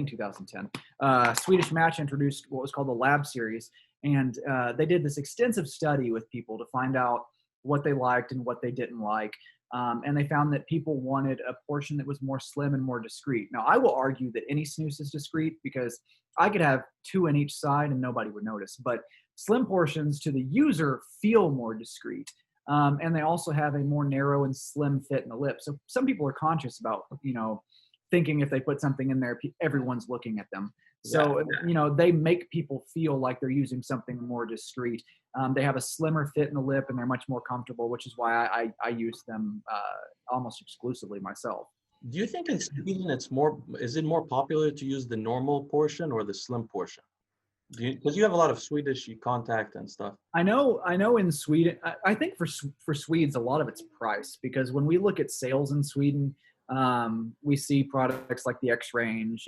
2010, Swedish Match introduced what was called the Lab Series. And they did this extensive study with people to find out what they liked and what they didn't like. And they found that people wanted a portion that was more slim and more discreet. Now, I will argue that any snus is discreet because I could have two on each side and nobody would notice. But slim portions to the user feel more discreet. And they also have a more narrow and slim fit in the lip. So some people are conscious about, you know, thinking if they put something in there, everyone's looking at them. So, you know, they make people feel like they're using something more discreet. They have a slimmer fit in the lip and they're much more comfortable, which is why I use them almost exclusively myself. Do you think in Sweden is it more popular to use the normal portion or the slim portion? Because you have a lot of Swedish contact and stuff. I know in Sweden, I think for Swedes, a lot of it's price, because when we look at sales in Sweden, We see products like the X range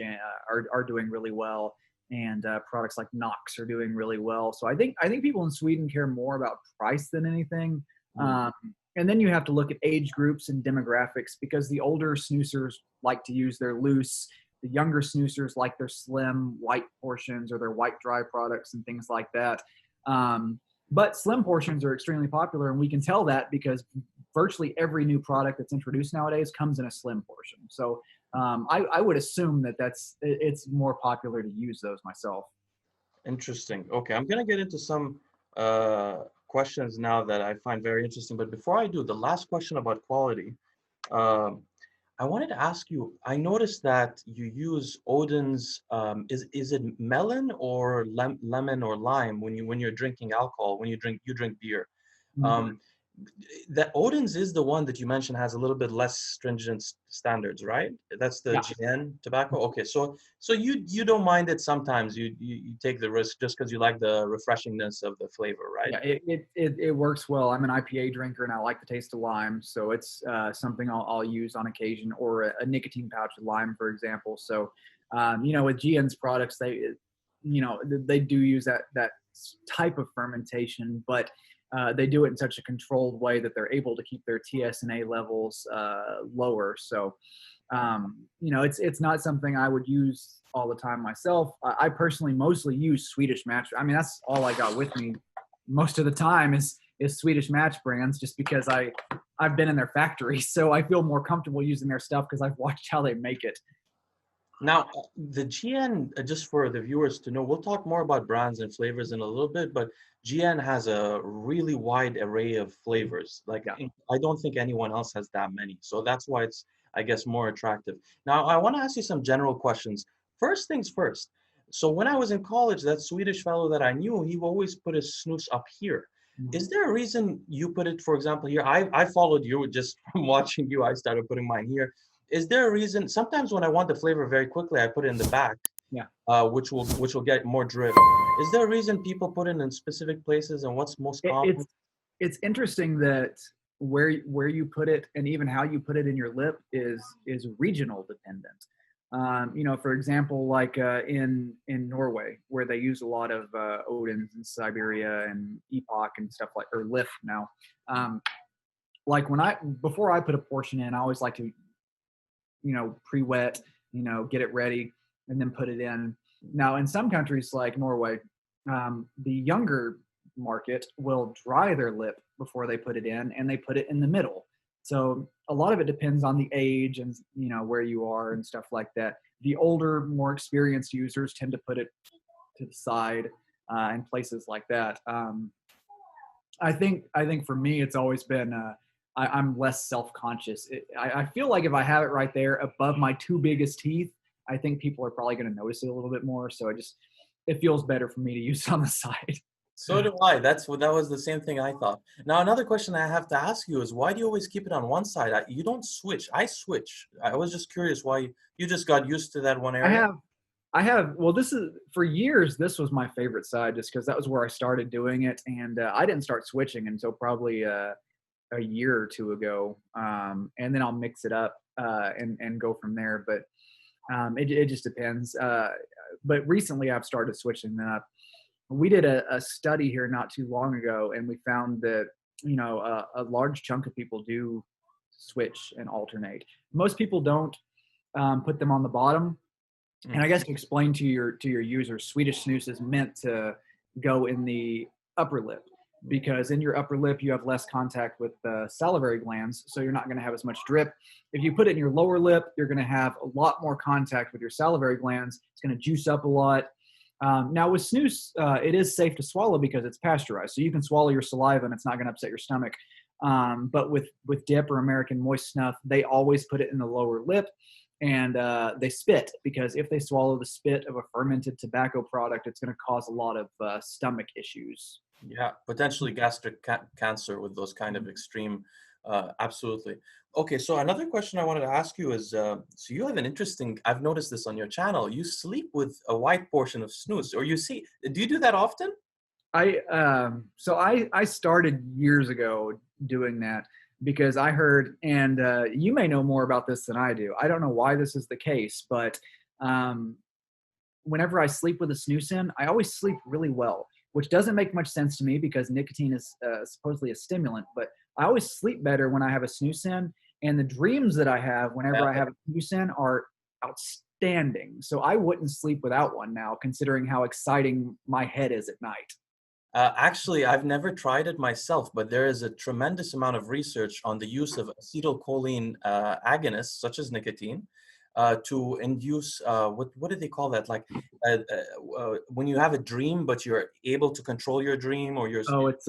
are doing really well, and products like Nox are doing really well. So I think people in Sweden care more about price than anything. Mm. And then you have to look at age groups and demographics, because the older snoozers like to use their loose, the younger snoozers like their slim white portions or their white dry products and things like that. But slim portions are extremely popular, and we can tell that because virtually every new product that's introduced nowadays comes in a slim portion. So I would assume that it's more popular to use those myself. Interesting. Okay, I'm gonna get into some questions now that I find very interesting. But before I do, the last question about quality, um, I wanted to ask you. I noticed that you use Odin's. Is it melon or lemon or lime when you're drinking alcohol? When you drink beer. Mhm. Um, that Odin's is the one that you mentioned has a little bit less stringent standards, right? That's the Yeah. GN tobacco. Okay, so you don't mind it sometimes. You take the risk just because you like the refreshingness of the flavor, right? Yeah, it works well. I'm an IPA drinker and I like the taste of lime, so it's something I'll use on occasion, or a nicotine pouch of lime, for example. So, with GN's products, they do use that type of fermentation, but they do it in such a controlled way that they're able to keep their TSNA levels lower. So, it's not something I would use all the time myself. I personally mostly use Swedish Match. I mean, that's all I got with me most of the time is Swedish Match brands, just because I've been in their factory, so I feel more comfortable using their stuff because I've watched how they make it. Now, the GN, just for the viewers to know, we'll talk more about brands and flavors in a little bit, but GN has a really wide array of flavors. Like, Yeah. I don't think anyone else has that many. So that's why it's, I guess, more attractive. Now, I want to ask you some general questions. First things first. So when I was in college, that Swedish fellow that I knew, he always put his snus up here. Mhm. Is there a reason you put it, for example, here? I followed you just from watching you. I started putting mine here. Is there a reason? Sometimes when I want the flavor very quickly, I put it in the back, Yeah. which will get more drip. Is there a reason people put it in specific places, and what's most It, common? it's interesting that where you put it and even how you put it in your lip is regional dependent. For example, like in Norway, where they use a lot of Odins in Siberia and Epoch and stuff like, or Lif now. Like before I put a portion in, I always like to pre-wet, get it ready, and then put it in. Now, in some countries like Norway, the younger market will dry their lip before they put it in, and they put it in the middle. So a lot of it depends on the age and where you are and stuff like that. The older, more experienced users tend to put it to the side and places like that. I think for me, it's always been I'm less self-conscious. I feel like if I have it right there above my two biggest teeth, I think people are probably going to notice it a little bit more. So it feels better for me to use it on the side. So do I. That was the same thing I thought. Now, another question I have to ask you is why do you always keep it on one side? You don't switch. I switch. I was just curious why you just got used to that one I area. have well, this is for years. This was my favorite side, just because that was where I started doing it, and I didn't start switching until probably a year or two ago, and then I'll mix it up and go from there. But it just depends. But recently, I've started switching that up. We did a study here not too long ago, and we found that a large chunk of people do switch and alternate. Most people don't put them on the bottom. And Mm. I guess to explain to your users, Swedish snus is meant to go in the upper lip, because in your upper lip you have less contact with the salivary glands, so you're not going to have as much drip. If you put it in your lower lip, you're going to have a lot more contact with your salivary glands. It's going to juice up a lot. Now with snus, it is safe to swallow because it's pasteurized, so you can swallow your saliva and it's not going to upset your stomach. But with dip or American moist snuff, they always put it in the lower lip, and they spit, because if they swallow the spit of a fermented tobacco product, it's going to cause a lot of stomach issues. Yeah, potentially gastric cancer with those kind of extreme. Absolutely. Okay, so another question I wanted to ask you is, so you have an interesting. I've noticed this on your channel. You sleep with a white portion of snus, or you see. Do you do that often? I started years ago doing that. because I heard, and you may know more about this than I do. I don't know why this is the case, but um, whenever I sleep with a snooze in, I always sleep really well, which doesn't make much sense to me because nicotine is supposedly a stimulant. But I always sleep better when I have a snooze in, and the dreams that I have whenever I have a snooze in are outstanding. So I wouldn't sleep without one now, considering how exciting my head is at night. Actually, I've never tried it myself, but there is a tremendous amount of research on the use of acetylcholine agonists, such as nicotine, to induce what do they call that? Like when you have a dream, but you're able to control your dream, or you're Oh, it's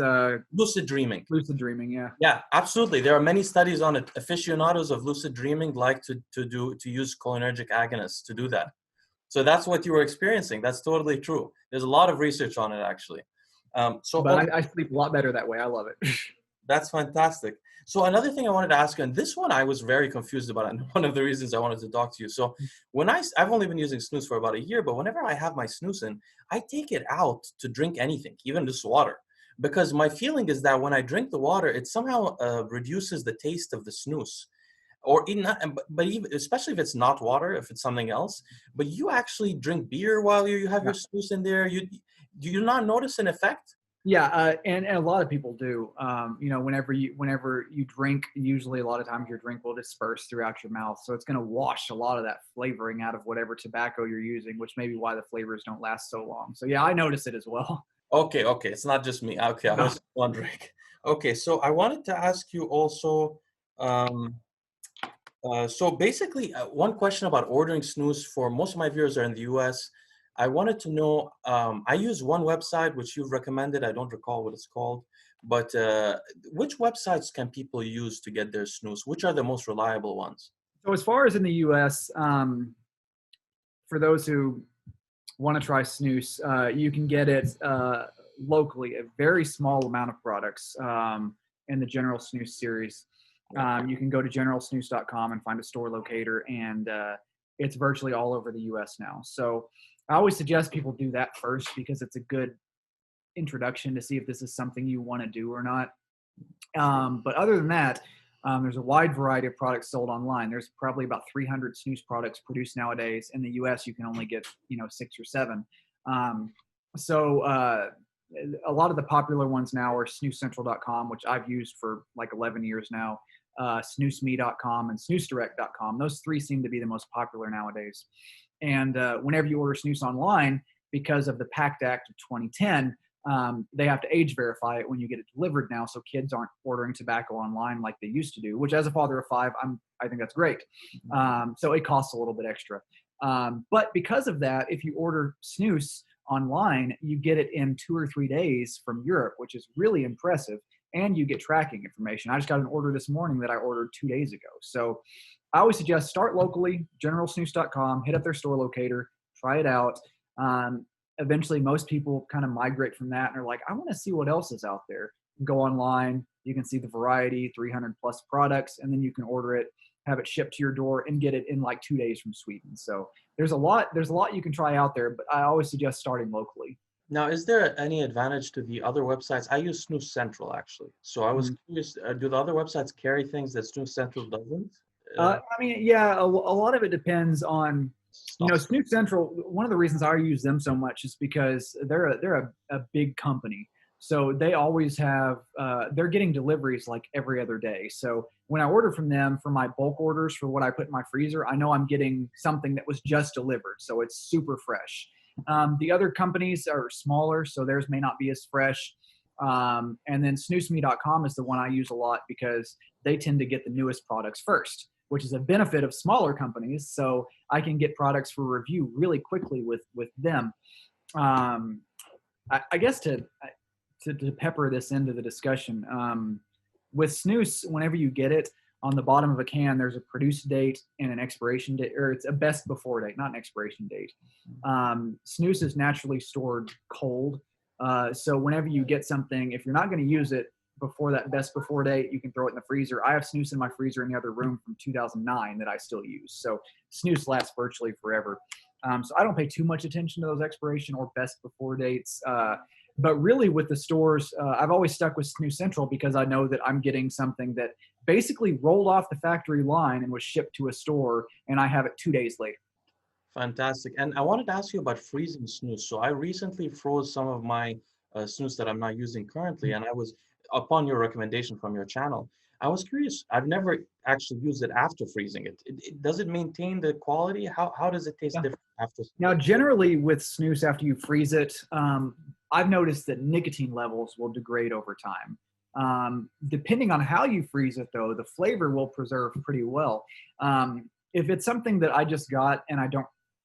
lucid dreaming. lucid dreaming, yeah. Yeah, absolutely. There are many studies on it. Aficionados of lucid dreaming like to use cholinergic agonists to do that. So that's what you were experiencing. That's totally true. There's a lot of research on it, actually. But I sleep a lot better that way. I love it. That's fantastic. So another thing I wanted to ask you, and this one I was very confused about, and one of the reasons I wanted to talk to you. So when I've only been using snooze for about a year, but whenever I have my snooze in, I take it out to drink anything, even just water, because my feeling is that when I drink the water, it somehow reduces the taste of the snooze. Or in not, but even especially if it's not water, if it's something else. But you actually drink beer while you have your snooze in there. Do you not notice an effect? Yeah, and a lot of people do. Whenever you drink, usually a lot of times your drink will disperse throughout your mouth, so it's going to wash a lot of that flavoring out of whatever tobacco you're using, which may be why the flavors don't last so long. So yeah, I notice it as well. Okay, it's not just me. Okay, I was wondering. Okay, so I wanted to ask you also. Um, so basically, one question about ordering snooze for most of my viewers are in the US. I wanted to know, I use one website which you've recommended. I don't recall what it's called, but which websites can people use to get their snooze? Which are the most reliable ones? So as far as in the U.S., for those who want to try snooze, you can get it locally, a very small amount of products in the General Snooze series. You can go to generalsnooze.com and find a store locator, and it's virtually all over the U.S. now. So I always suggest people do that first because it's a good introduction to see if this is something you want to do or not. But other than that, there's a wide variety of products sold online. There's probably about 300 snooze products produced nowadays. In the U.S., you can only get 6 or 7. So a lot of the popular ones now are snoozecentral.com, which I've used for like 11 years now, snoozeme.com and snoozedirect.com. Those 3 seem to be the most popular nowadays. And whenever you order snooze online, because of the PACT Act of 2010, they have to age verify it when you get it delivered now, so kids aren't ordering tobacco online like they used to do, which as a father of 5, I think that's great. So it costs a little bit extra. But because of that, if you order snooze online, you get it in 2 or 3 days from Europe, which is really impressive, and you get tracking information. I just got an order this morning that I ordered 2 days ago. So I always suggest start locally, generalsnooze.com, hit up their store locator, try it out. Eventually, most people kind of migrate from that and are like, I want to see what else is out there. Go online, you can see the variety, 300 plus products, and then you can order it, have it shipped to your door, and get it in like 2 days from Sweden. So there's a lot you can try out there, but I always suggest starting locally. Now, is there any advantage to the other websites? I use Snooze Central, actually. So I was curious, do the other websites carry things that Snooze Central doesn't? I mean, yeah, a lot of it depends on, Snooze Central. One of the reasons I use them so much is because they're a big company. So they always have, they're getting deliveries like every other day. So when I order from them for my bulk orders for what I put in my freezer, I know I'm getting something that was just delivered. So it's super fresh. The other companies are smaller, so theirs may not be as fresh. And then snoozeme.com is the one I use a lot because they tend to get the newest products first, which is a benefit of smaller companies. So I can get products for review really quickly with them. I guess to pepper this into the discussion, with snooze, whenever you get it, on the bottom of a can, there's a produce date and an expiration date, or it's a best before date, not an expiration date. Snooze is naturally stored cold. So whenever you get something, if you're not going to use it before that best before date, you can throw it in the freezer. I have snooze in my freezer in the other room from 2009 that I still use. So snooze lasts virtually forever. So I don't pay too much attention to those expiration or best before dates. But really with the stores, I've always stuck with Snooze Central because I know that I'm getting something that basically rolled off the factory line and was shipped to a store, and I have it 2 days later. Fantastic. And I wanted to ask you about freezing snus. So I recently froze some of my snus that I'm not using currently, and I was, upon your recommendation from your channel, I was curious. I've never actually used it after freezing it. Does it maintain the quality? How does it taste Yeah. different after? Now, generally with snus, after you freeze it, I've noticed that nicotine levels will degrade over time. Depending on how you freeze it, though, the flavor will preserve pretty well. If it's something that I just got and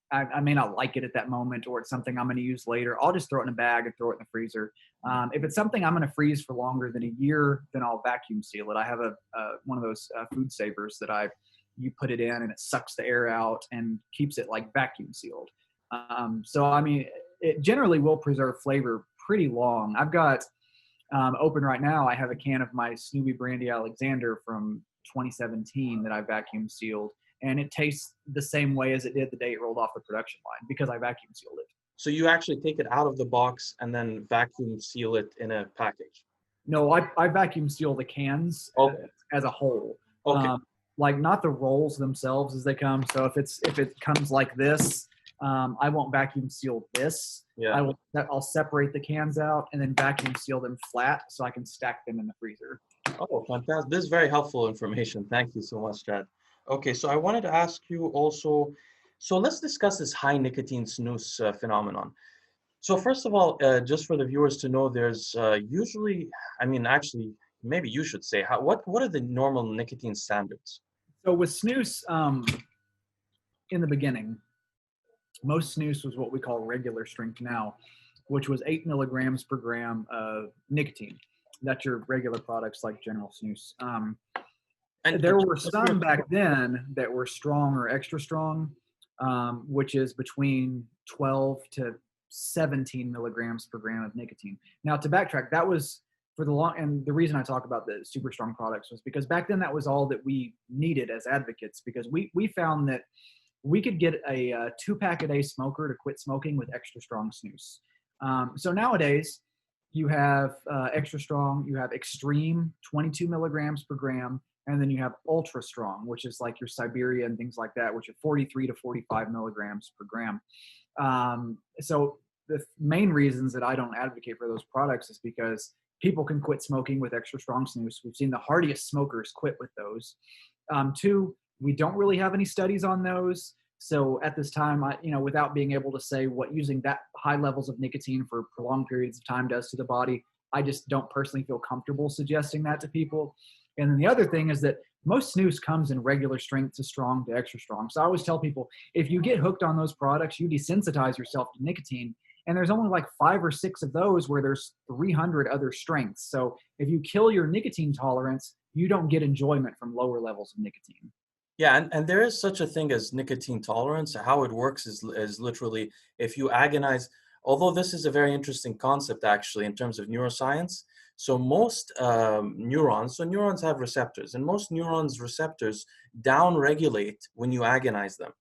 I may not like it at that moment, or it's something I'm going to use later, I'll just throw it in a bag and throw it in the freezer. If it's something I'm going to freeze for longer than a year, then I'll vacuum seal it. I have one of those food savers that you put it in and it sucks the air out and keeps it like vacuum sealed. So I mean, it generally will preserve flavor pretty long. I've got open right now, I have a can of my Snoopy Brandy Alexander from 2017 that I vacuum sealed, and it tastes the same way as it did the day it rolled off the production line because I vacuum sealed it. So you actually take it out of the box and then vacuum seal it in a package? No, I vacuum seal the cans as a whole. Okay. Like not the rolls themselves as they come. So if it comes like this, I won't vacuum seal this. Yeah. I'll separate the cans out and then vacuum seal them flat so I can stack them in the freezer. Oh, fantastic. This is very helpful information. Thank you so much, Chad. Okay, so I wanted to ask you also, so let's discuss this high nicotine snus phenomenon. So first of all, just for the viewers to know, there's usually, I mean, actually, maybe you should say, what are the normal nicotine standards? So with snus, in the beginning, most snus was what we call regular strength now, which was 8 milligrams per gram of nicotine. That's your regular products like General Snus. And there were some back then that were strong or extra strong, which is between 12 to 17 milligrams per gram of nicotine. Now, to backtrack, that was for the long, and the reason I talk about the super strong products was because back then that was all that we needed as advocates, because we found that we could get a 2-pack a day smoker to quit smoking with extra strong snus. So nowadays, you have extra strong, you have extreme 22 milligrams per gram, and then you have ultra strong, which is like your Siberia and things like that, which are 43 to 45 milligrams per gram. So the main reasons that I don't advocate for those products is because people can quit smoking with extra strong snus. We've seen the hardiest smokers quit with those. 2, we don't really have any studies on those. So at this time, without being able to say what using that high levels of nicotine for prolonged periods of time does to the body, I just don't personally feel comfortable suggesting that to people. And then the other thing is that most snus comes in regular strength to strong to extra strong. So I always tell people, if you get hooked on those products, you desensitize yourself to nicotine. And there's only like 5 or 6 of those where there's 300 other strengths. So if you kill your nicotine tolerance, you don't get enjoyment from lower levels of nicotine. Yeah, and there is such a thing as nicotine tolerance. How it works is literally if you agonize, although this is a very interesting concept actually in terms of neuroscience. So most neurons have receptors, and most neurons' receptors downregulate when you agonize them.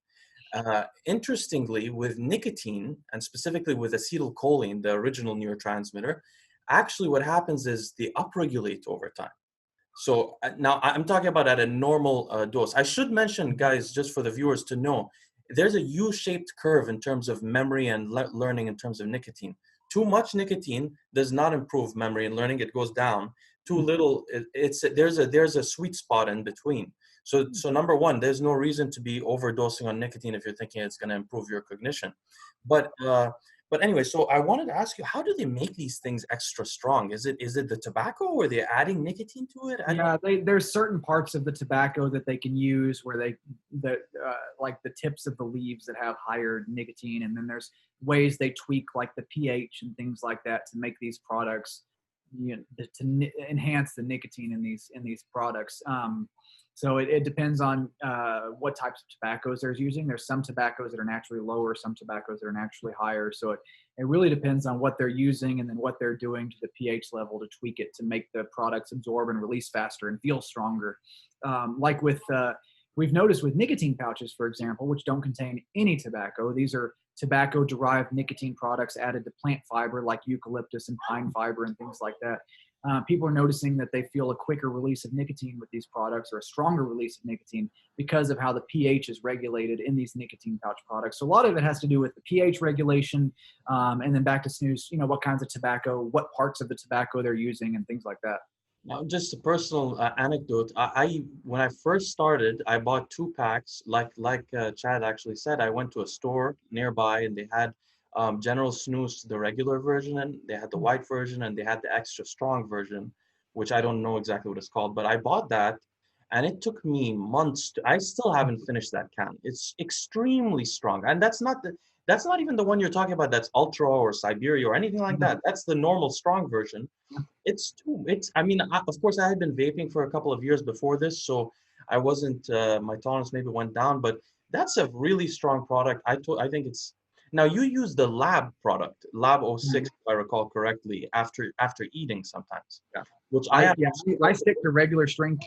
Interestingly, with nicotine, and specifically with acetylcholine, the original neurotransmitter, actually what happens is they upregulate over time. So now I'm talking about at a normal dose. I should mention, guys, just for the viewers to know, there's a U-shaped curve in terms of memory and learning in terms of nicotine. Too much nicotine does not improve memory and learning; it goes down. Too little, there's a sweet spot in between. So number one, there's no reason to be overdosing on nicotine if you're thinking it's going to improve your cognition. But anyway, so I wanted to ask you, how do they make these things extra strong? Is it the tobacco, or are they adding nicotine to it? There's certain parts of the tobacco that they can use where like the tips of the leaves that have higher nicotine, and then there's ways they tweak like the pH and things like that to make these products, to enhance the nicotine in these products. So it depends on what types of tobaccos they're using. There's some tobaccos that are naturally lower, some tobaccos that are naturally higher. So it really depends on what they're using and then what they're doing to the pH level to tweak it to make the products absorb and release faster and feel stronger. We've noticed with nicotine pouches, for example, which don't contain any tobacco. These are tobacco-derived nicotine products added to plant fiber like eucalyptus and pine fiber and things like that. People are noticing that they feel a quicker release of nicotine with these products, or a stronger release of nicotine, because of how the pH is regulated in these nicotine pouch products. So a lot of it has to do with the pH regulation, and then back to snus, what kinds of tobacco, what parts of the tobacco they're using, and things like that. Now, just a personal anecdote. When I first started, I bought 2 packs. Like Chad actually said, I went to a store nearby and they had General Snooze, the regular version, and they had the white version, and they had the extra strong version, which I don't know exactly what it's called. But I bought that, and it took me months. I still haven't finished that can. It's extremely strong, and that's not even the one you're talking about. That's Ultra or Siberia or anything like that. That's the normal strong version. I mean, of course, I had been vaping for a couple of years before this, so I wasn't, my tolerance maybe went down, but that's a really strong product. I think it's, now you use the Lab product, Lab 06, if I recall correctly, after eating sometimes, Yeah. which I stick to regular strength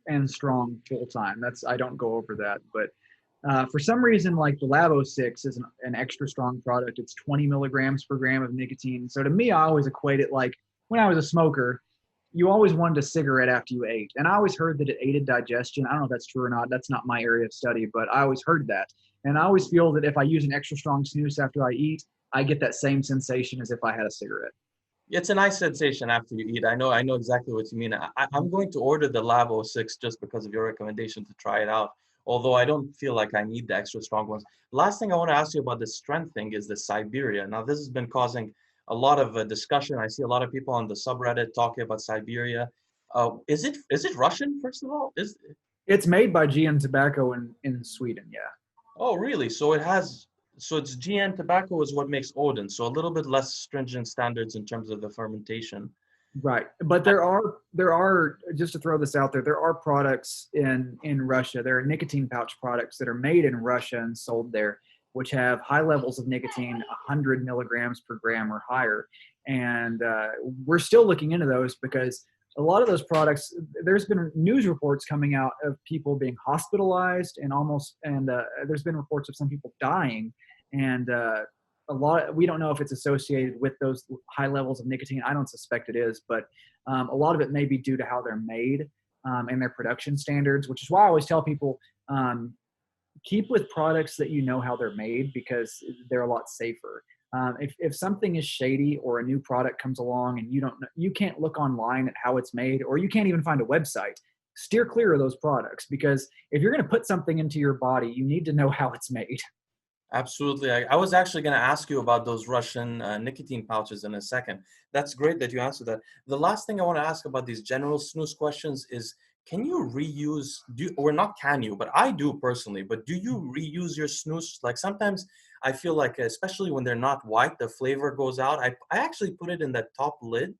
and strong full time. I don't go over that, but for some reason, like the Lab 06 is an extra strong product. It's 20 milligrams per gram of nicotine. So to me, I always equate it like when I was a smoker, you always wanted a cigarette after you ate. And I always heard that it aided digestion. I don't know if that's true or not. That's not my area of study, but I always heard that. And I always feel that if I use an extra strong snus after I eat, I get that same sensation as if I had a cigarette. It's a nice sensation after you eat. I know exactly what you mean. I'm going to order the Lab 06 just because of your recommendation to try it out, although I don't feel like I need the extra strong ones. Last thing I want to ask you about the strength thing is the Siberia. Now, this has been causing a lot of discussion. I see a lot of people on the subreddit talking about Siberia. Is it Russian, first of all? It's made by GM Tobacco in Sweden, yeah. Oh, really? So it's GN tobacco is what makes Odin. So a little bit less stringent standards in terms of the fermentation. Right. But there are, just to throw this out there are products in Russia. There are nicotine pouch products that are made in Russia and sold there, which have high levels of nicotine, 100 milligrams per gram or higher. And we're still looking into those because a lot of those products, there's been news reports coming out of people being hospitalized and there's been reports of some people dying. And we don't know if it's associated with those high levels of nicotine. I don't suspect it is, but a lot of it may be due to how they're made and their production standards, which is why I always tell people, keep with products that you know how they're made because they're a lot safer. If something is shady or a new product comes along and you can't look online at how it's made, or you can't even find a website, steer clear of those products, because if you're going to put something into your body, you need to know how it's made. Absolutely. I was actually going to ask you about those Russian nicotine pouches in a second. That's great that you answered that. The last thing I want to ask about these general snus questions is, can you reuse, but I do personally, but do you reuse your snus? Like sometimes I feel like, especially when they're not white, the flavor goes out. I actually put it in that top lid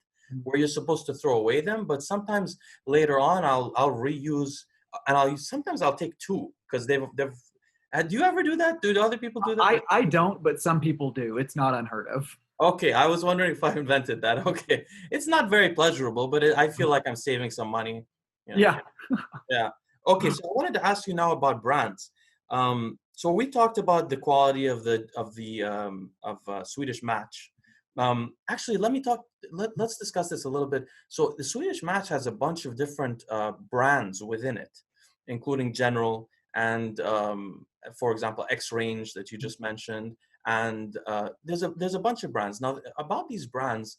where you're supposed to throw away them, but sometimes later on I'll reuse, and sometimes I'll take 2 because they've do you ever do that? Do other people do that? I don't, but some people do. It's not unheard of. Okay, I was wondering if I invented that. Okay, it's not very pleasurable, but I feel like I'm saving some money. Yeah. Yeah. Okay, so I wanted to ask you now about brands. So we talked about the quality of Swedish Match. Actually, let's discuss this a little bit. So the Swedish Match has a bunch of different brands within it, including General and, for example, X Range that you just mentioned. And there's a bunch of brands. Now, about these brands,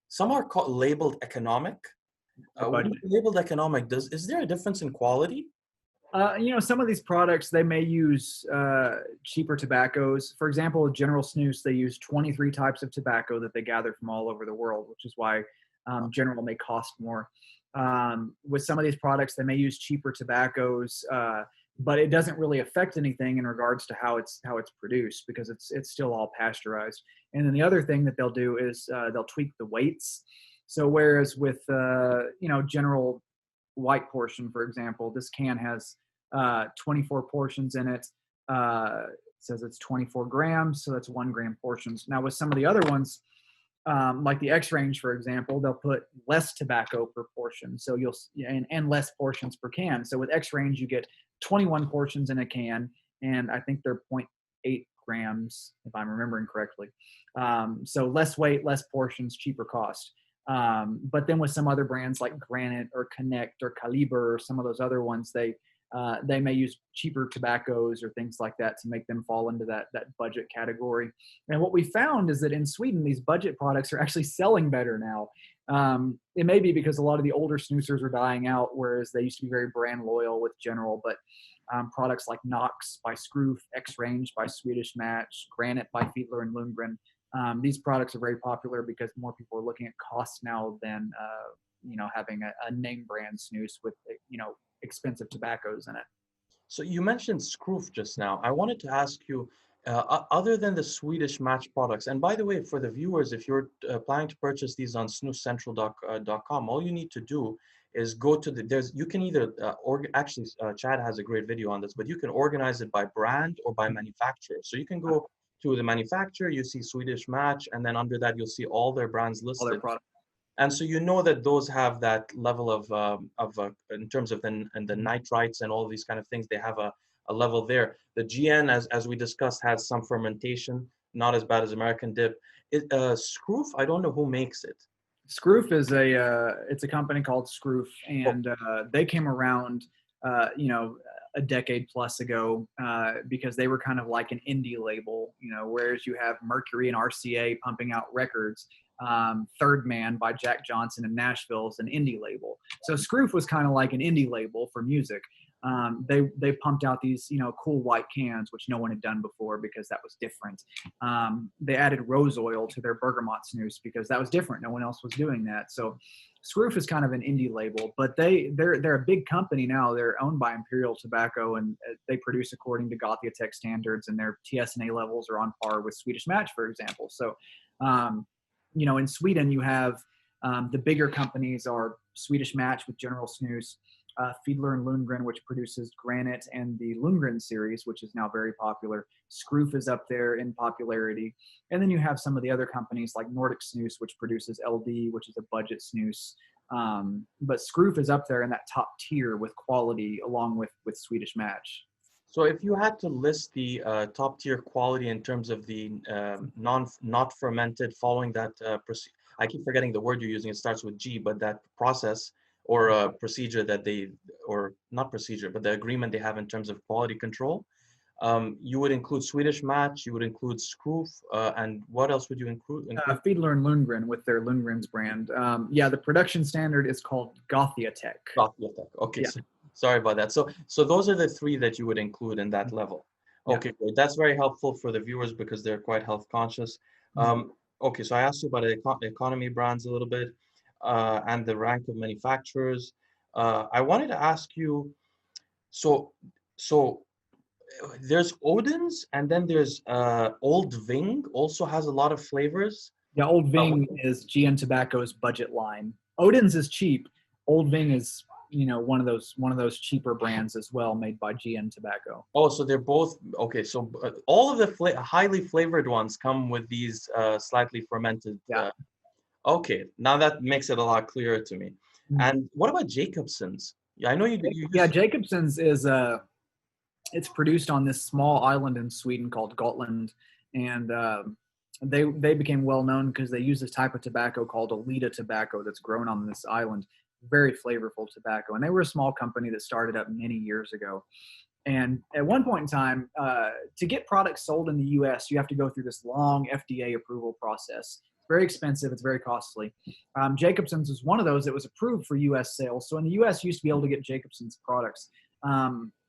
some are labeled economic. Labeled economic, is there a difference in quality? Some of these products, they may use cheaper tobaccos. For example, General Snus, they use 23 types of tobacco that they gather from all over the world, which is why General may cost more. With some of these products, they may use cheaper tobaccos, but it doesn't really affect anything in regards to how it's produced, because it's still all pasteurized. And then the other thing that they'll do is they'll tweak the weights. So whereas with General white portion, for example, this can has 24 portions in it. It says it's 24 grams, so that's 1 gram portions. Now with some of the other ones, like the X Range, for example, they'll put less tobacco per portion, so and less portions per can. So with X Range, you get 21 portions in a can, and I think they're 0.8 grams, if I'm remembering correctly. So less weight, less portions, cheaper cost. But then with some other brands like Granite or Connect or Caliber or some of those other ones, they may use cheaper tobaccos or things like that to make them fall into that budget category. And what we found is that in Sweden, these budget products are actually selling better now. It may be because a lot of the older snoozers are dying out, whereas they used to be very brand loyal with General. But products like Nox by Scroof, X-Range by Swedish Match, Granite by Fiedler and Lundgren, these products are very popular because more people are looking at cost now than having a name brand snus with expensive tobaccos in it. So you mentioned Scroof just now. I wanted to ask you, other than the Swedish Match products, and by the way, for the viewers, if you're planning to purchase these on snoozecentral.com, all you need to do is go to you can either, Chad has a great video on this, but you can organize it by brand or by manufacturer. So you can go to the manufacturer, you see Swedish Match, and then under that, you'll see all their brands listed. All their products. And so you know that those have that level of in terms of the nitrites and all these kind of things, they have a level there. The GN, as we discussed, has some fermentation, not as bad as American Dip. Scroof, I don't know who makes it. Scroof is it's a company called Scroof, and they came around, a decade plus ago because they were kind of like an indie label, whereas you have Mercury and RCA pumping out records. Third Man by Jack Johnson in Nashville is an indie label. So Scroof was kind of like an indie label for music. They pumped out these, cool white cans, which no one had done before because that was different. They added rose oil to their Bergamot snus because that was different. No one else was doing that. So Scroof is kind of an indie label, but they're a big company now. They're owned by Imperial Tobacco, and they produce according to Gothia Tech standards, and their TSNA levels are on par with Swedish Match, for example. So, in Sweden, you have the bigger companies are Swedish Match with General Snus, Fiedler and Lundgren, which produces Granite, and the Lundgren series, which is now very popular. Scroof is up there in popularity. And then you have some of the other companies like Nordic Snus, which produces LD, which is a budget snus. But Scroof is up there in that top tier with quality along with Swedish Match. So if you had to list the top tier quality in terms of the not fermented, following that, I keep forgetting the word you're using, it starts with G, but that process or procedure that or not procedure, but the agreement they have in terms of quality control, you would include Swedish Match, you would include Scroof, and what else would you include? Fiedler and Lundgren with their Lundgren's brand. The production standard is called Gothia Tech. Gothia Tech, okay. Yeah. So, sorry about that. So those are the three that you would include in that level. Okay, great. That's very helpful for the viewers because they're quite health conscious. Okay, so I asked you about economy brands a little bit and the rank of manufacturers. I wanted to ask you, so there's Odin's, and then there's Old Ving also has a lot of flavors. Yeah, Old Ving is GN Tobacco's budget line. Odin's is cheap. Old Ving is one of those cheaper brands as well, made by GN Tobacco. Oh, so they're both okay. So all of the highly flavored ones come with these slightly fermented. Okay, now that makes it a lot clearer to me. And what about Jacobson's? Yeah, I know you. Jacobson's is it's produced on this small island in Sweden called Gotland, and they became well known because they use this type of tobacco called Alita tobacco that's grown on this island. Very flavorful tobacco, and they were a small company that started up many years ago. And at one point in time, to get products sold in the U.S., you have to go through this long FDA approval process. It's very expensive. It's very costly. Jacobson's was one of those that was approved for U.S. sales. So in the U.S., you used to be able to get Jacobson's products.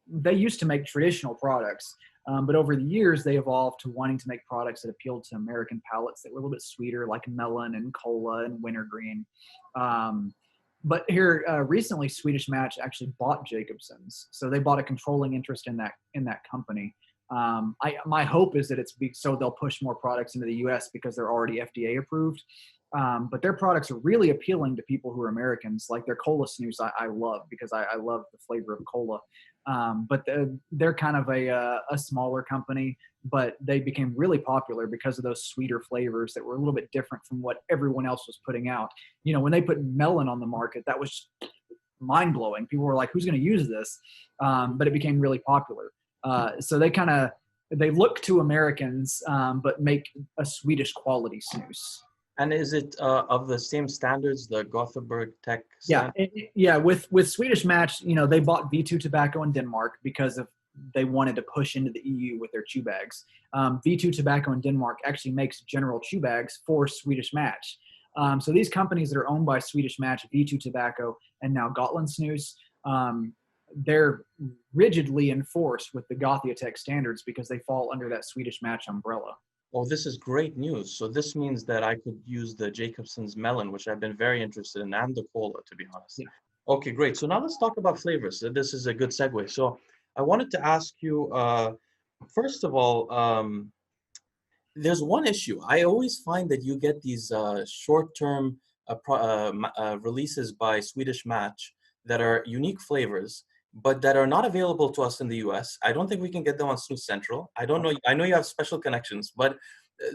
They used to make traditional products, but over the years, they evolved to wanting to make products that appealed to American palates that were a little bit sweeter, like melon and cola and wintergreen. But here recently, Swedish Match actually bought Jacobson's, so they bought a controlling interest in that company. My hope is that it's so they'll push more products into the U.S. because they're already FDA approved. But their products are really appealing to people who are Americans. Like their cola snus, I love because I love the flavor of cola. But they're kind of a smaller company, but they became really popular because of those sweeter flavors that were a little bit different from what everyone else was putting out. When they put melon on the market, that was mind-blowing. People were like, who's going to use this? But it became really popular. So they kind of they look to Americans, but make a Swedish quality snus. And is it of the same standards, the Gothenburg Tech Yeah, standard? yeah. With Swedish Match, they bought V2 Tobacco in Denmark because of they wanted to push into the EU with their chew bags. V2 Tobacco in Denmark actually makes general chew bags for Swedish Match. So these companies that are owned by Swedish Match, V2 Tobacco, and now Gotland Snus, they're rigidly enforced with the Gothiatech standards because they fall under that Swedish Match umbrella. Oh, this is great news. So this means that I could use the Jacobson's melon, which I've been very interested in, and the cola, to be honest. Yeah. Okay, great. So now let's talk about flavors. This is a good segue. So I wanted to ask you, first of all, there's one issue. I always find that you get these short-term releases by Swedish Match that are unique flavors, but that are not available to us in the US. I don't think we can get them on Snooze Central. I don't know. I know you have special connections, but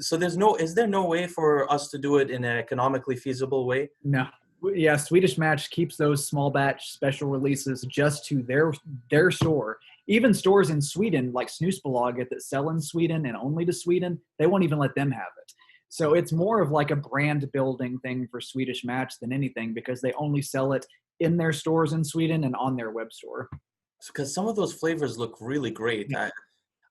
so is there no way for us to do it in an economically feasible way? No. Yeah, Swedish Match keeps those small batch special releases just to their store. Even stores in Sweden, like Snusbolaget, that sell in Sweden and only to Sweden, they won't even let them have it. So it's more of like a brand building thing for Swedish Match than anything, because they only sell it in their stores in Sweden and on their web store. Because some of those flavors look really great.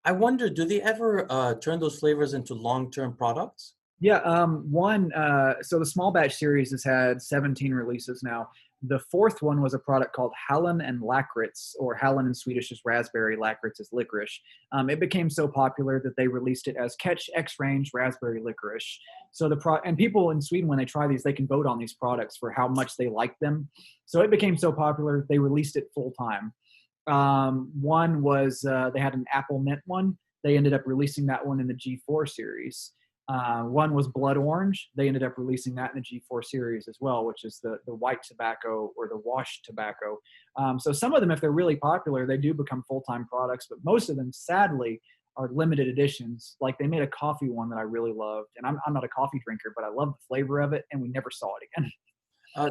I wonder, do they ever turn those flavors into long-term products? Yeah, so the small batch series has had 17 releases now. The fourth one was a product called Hallen and Licorice, or Hallen in Swedish is raspberry, Licorice is licorice. It became so popular that they released it as Catch X-Range Raspberry Licorice. So and people in Sweden, when they try these, they can vote on these products for how much they like them. So it became so popular, they released it full time. One was, they had an apple mint one. They ended up releasing that one in the G4 series. One was blood orange. They ended up releasing that in the G4 series as well, which is the white tobacco or the washed tobacco. So some of them, if they're really popular, they do become full-time products, but most of them, sadly, are limited editions. Like they made a coffee one that I really loved, and I'm not a coffee drinker, but I love the flavor of it, and we never saw it again.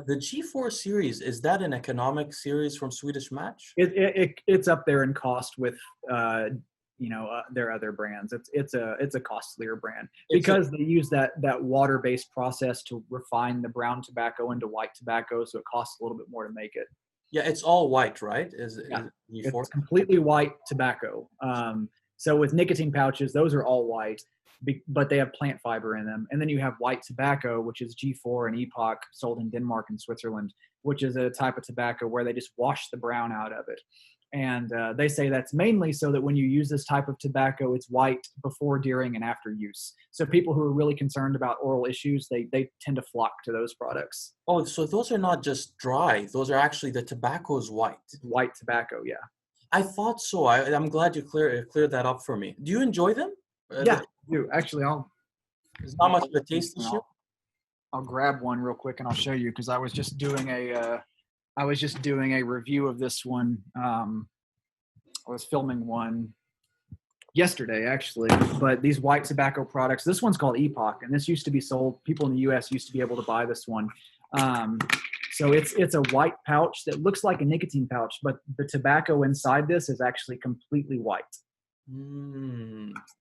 The G4 series, is that an economic series from Swedish Match? It's up there in cost with their other brands. It's a costlier brand because they use that water-based process to refine the brown tobacco into white tobacco, so it costs a little bit more to make it. Yeah, it's all white, right? It's completely white tobacco. So with nicotine pouches, those are all white, but they have plant fiber in them. And then you have white tobacco, which is G4 and Epoch, sold in Denmark and Switzerland, which is a type of tobacco where they just wash the brown out of it. And they say that's mainly so that when you use this type of tobacco, it's white before, during, and after use. So people who are really concerned about oral issues, they tend to flock to those products. Oh, so those are not just dry. Those are actually, the tobacco is white. White tobacco, yeah. I thought so. I'm glad you cleared that up for me. Do you enjoy them? Yeah, I do. Actually, It's not much of a taste issue. I'll grab one real quick and I'll show you, because I was just doing a review of this one. I was filming one yesterday, actually, but these white tobacco products, this one's called Epoch, and this used to be sold. People in the US used to be able to buy this one. So it's a white pouch that looks like a nicotine pouch, but the tobacco inside this is actually completely white.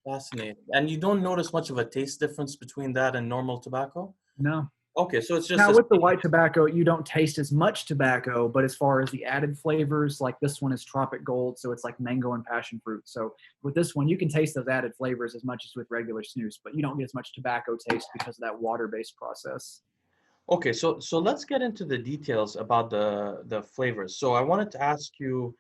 Fascinating. And you don't notice much of a taste difference between that and normal tobacco? No. Okay, so it's just now with the white tobacco, you don't taste as much tobacco, but as far as the added flavors, like this one is Tropic Gold, so it's like mango and passion fruit. So with this one, you can taste those added flavors as much as with regular snus, but you don't get as much tobacco taste because of that water-based process. Okay, so let's get into the details about the flavors. So I wanted to ask you,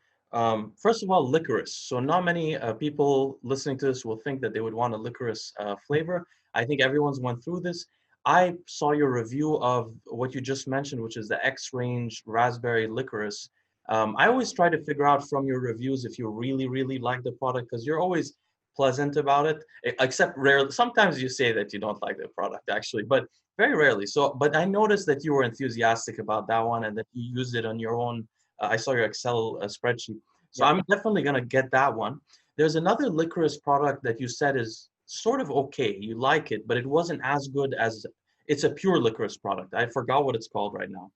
first of all, licorice. So not many people listening to this will think that they would want a licorice flavor. I think everyone's went through this. I saw your review of what you just mentioned, which is the X-Range Raspberry Licorice. I always try to figure out from your reviews if you really, really like the product, because you're always pleasant about it, except rarely. Sometimes you say that you don't like the product, actually, but very rarely. So, but I noticed that you were enthusiastic about that one and that you used it on your own. I saw your Excel spreadsheet. So yeah. I'm definitely going to get that one. There's another licorice product that you said is sort of okay. You like it, but it wasn't as good as, it's a pure licorice product. I forgot what it's called right now.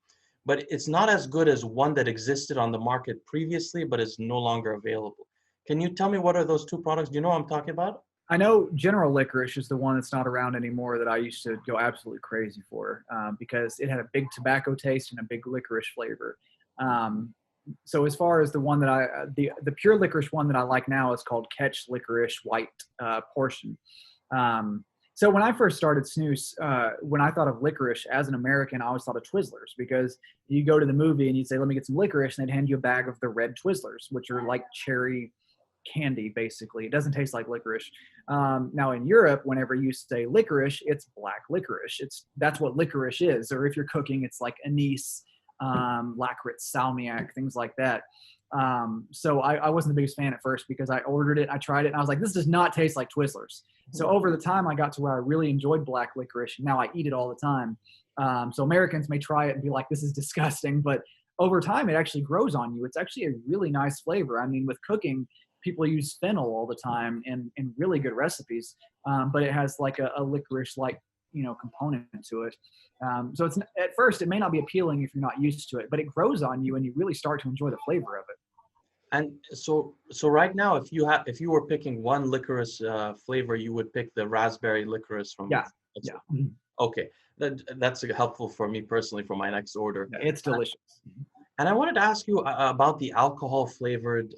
But it's not as good as one that existed on the market previously, but is no longer available. Can you tell me what are those two products? Do you know what I'm talking about? I know General Licorice is the one that's not around anymore that I used to go absolutely crazy for, because it had a big tobacco taste and a big licorice flavor. Um, so as far as the one that the pure licorice one that I like now is called Catch Licorice White Portion. Um, so when I first started Snooze, when I thought of licorice as an American, I always thought of Twizzlers, because you go to the movie and you'd say, "Let me get some licorice," and they'd hand you a bag of the red Twizzlers, which are like cherry candy. Basically, it doesn't taste like licorice. Now in Europe, whenever you say licorice, it's black licorice. That's what licorice is. Or if you're cooking, it's like anise, Lakritz, salmiak, things like that. So I wasn't the biggest fan at first, because I ordered it, I tried it, and I was like, this does not taste like Twizzlers. So over the time, I got to where I really enjoyed black licorice, and now I eat it all the time. So Americans may try it and be like, this is disgusting, but over time, it actually grows on you. It's actually a really nice flavor. I mean, with cooking, people use fennel all the time in really good recipes, but it has like a licorice-like, component to it. So it's, at first, it may not be appealing if you're not used to it, but it grows on you and you really start to enjoy the flavor of it. And so right now, if you were picking one licorice flavor, you would pick the raspberry licorice from. Yeah. Yeah. Mm-hmm. Okay, that's helpful for me personally for my next order. Yeah, it's delicious. And I wanted to ask you about the alcohol flavored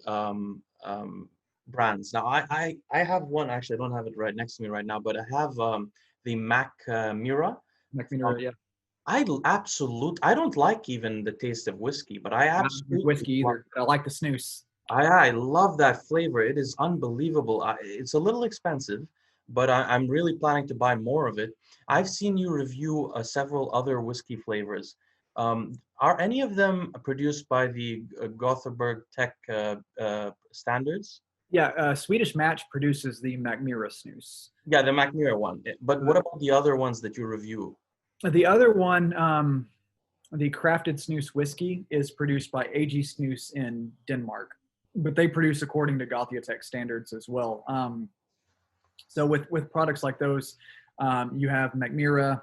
brands. Now, I have one. Actually, I don't have it right next to me right now, but I have the Mac Mira. Yeah. I don't like even the taste of whiskey, but I absolutely whiskey either. I like the Snooze. I love that flavor. It is unbelievable. It's a little expensive, but I'm really planning to buy more of it. I've seen you review several other whiskey flavors. Are any of them produced by the Gothenburg Tech standards? Yeah, Swedish Match produces the Macmira Snooze. Yeah, the Macmira one. But what about the other ones that you review? The other one, the Crafted Snooze whiskey, is produced by AG Snooze in Denmark, but they produce according to Gothiatech standards as well. So with products like those, you have Macmira,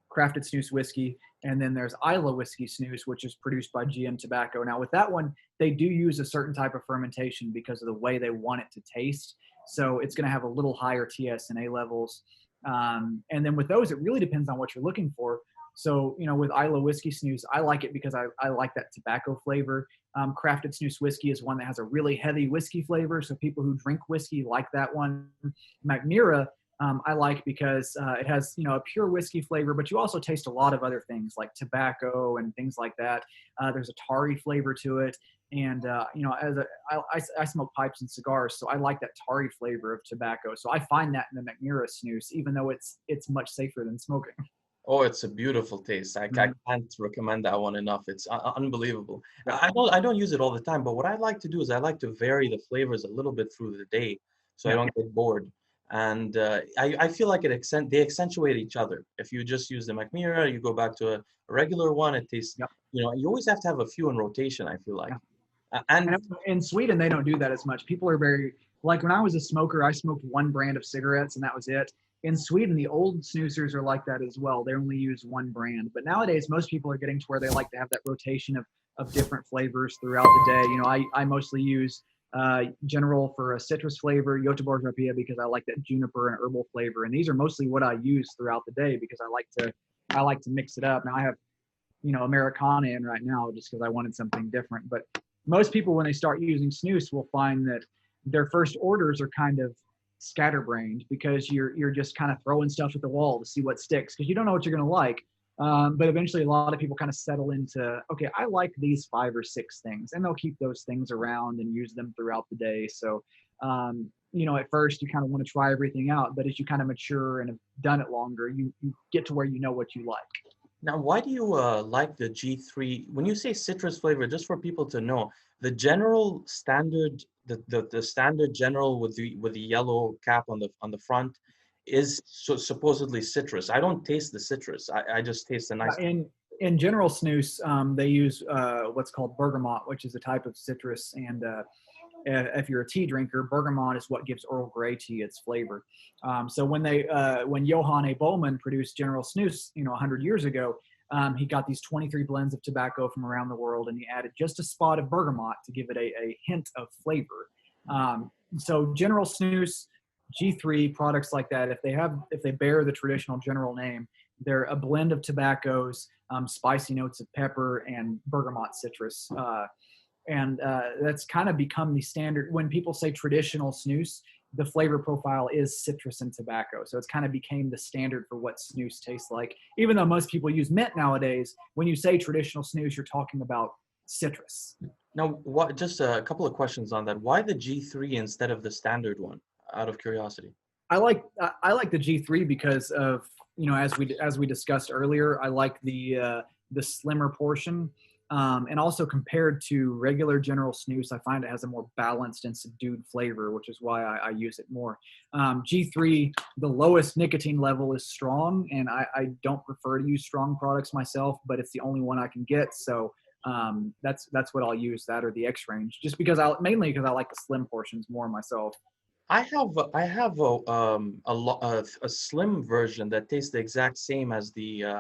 Crafted Snooze whiskey, and then there's Isla Whiskey Snooze, which is produced by GM Tobacco. Now with that one, they do use a certain type of fermentation because of the way they want it to taste. So it's going to have a little higher TSNA levels. And then with those, it really depends on what you're looking for. So, with Isla Whiskey Snooze, I like it because I like that tobacco flavor. Crafted Snooze whiskey is one that has a really heavy whiskey flavor. So people who drink whiskey like that one. Macmira, I like because it has, a pure whiskey flavor, but you also taste a lot of other things like tobacco and things like that. There's a tarry flavor to it. And, I smoke pipes and cigars, so I like that tarry flavor of tobacco. So I find that in the Macmira Snooze, even though it's much safer than smoking. Oh, it's a beautiful taste. I can't recommend that one enough. It's unbelievable. I don't use it all the time, but what I like to do is I like to vary the flavors a little bit through the day, so I don't get bored. And I feel like they accentuate each other. If you just use the Macmira, you go back to a regular one, it tastes. You always have to have a few in rotation, I feel like. And in Sweden, they don't do that as much. People are very, like when I was a smoker, I smoked one brand of cigarettes and that was it. In Sweden, the old snoozers are like that as well. They only use one brand. But nowadays, most people are getting to where they like to have that rotation of different flavors throughout the day. I mostly use General for a citrus flavor, Göteborg Rapia because I like that juniper and herbal flavor. And these are mostly what I use throughout the day because I like to mix it up. Now I have, Americana in right now just because I wanted something different. But most people, when they start using Snooze, will find that their first orders are kind of scatterbrained because you're just kind of throwing stuff at the wall to see what sticks because you don't know what you're going to like. But eventually a lot of people kind of settle into, okay, I like these 5 or 6 things, and they'll keep those things around and use them throughout the day. So, at first you kind of want to try everything out, but as you kind of mature and have done it longer, you get to where you know what you like. Now, why do you like the G3? When you say citrus flavor, just for people to know, the general standard, the standard general with the yellow cap on the front, is supposedly citrus. I don't taste the citrus. I just taste the nice. In General Snooze, they use what's called bergamot, which is a type of citrus, and if you're a tea drinker, bergamot is what gives Earl Grey tea its flavor. So when Johann A. Bowman produced General Snooze, 100 years ago, he got these 23 blends of tobacco from around the world, and he added just a spot of bergamot to give it a hint of flavor. So General Snus, G3 products like that, if they bear the traditional General name, they're a blend of tobaccos, spicy notes of pepper, and bergamot citrus. That's kind of become the standard. When people say traditional snus, the flavor profile is citrus and tobacco. So it's kind of became the standard for what snus tastes like. Even though most people use mint nowadays, when you say traditional snus, you're talking about citrus. Now, what? Just a couple of questions on that. Why the G3 instead of the standard one? Out of curiosity. I like the G3 because of, as we discussed earlier, I like the slimmer portion. And also compared to regular General Snus, I find it has a more balanced and subdued flavor, which is why I use it more. G3, the lowest nicotine level is strong, and I don't prefer to use strong products myself, but it's the only one I can get. So that's what I'll use, that or the X range, just because mainly because I like the slim portions more myself. I have a slim version that tastes the exact same as the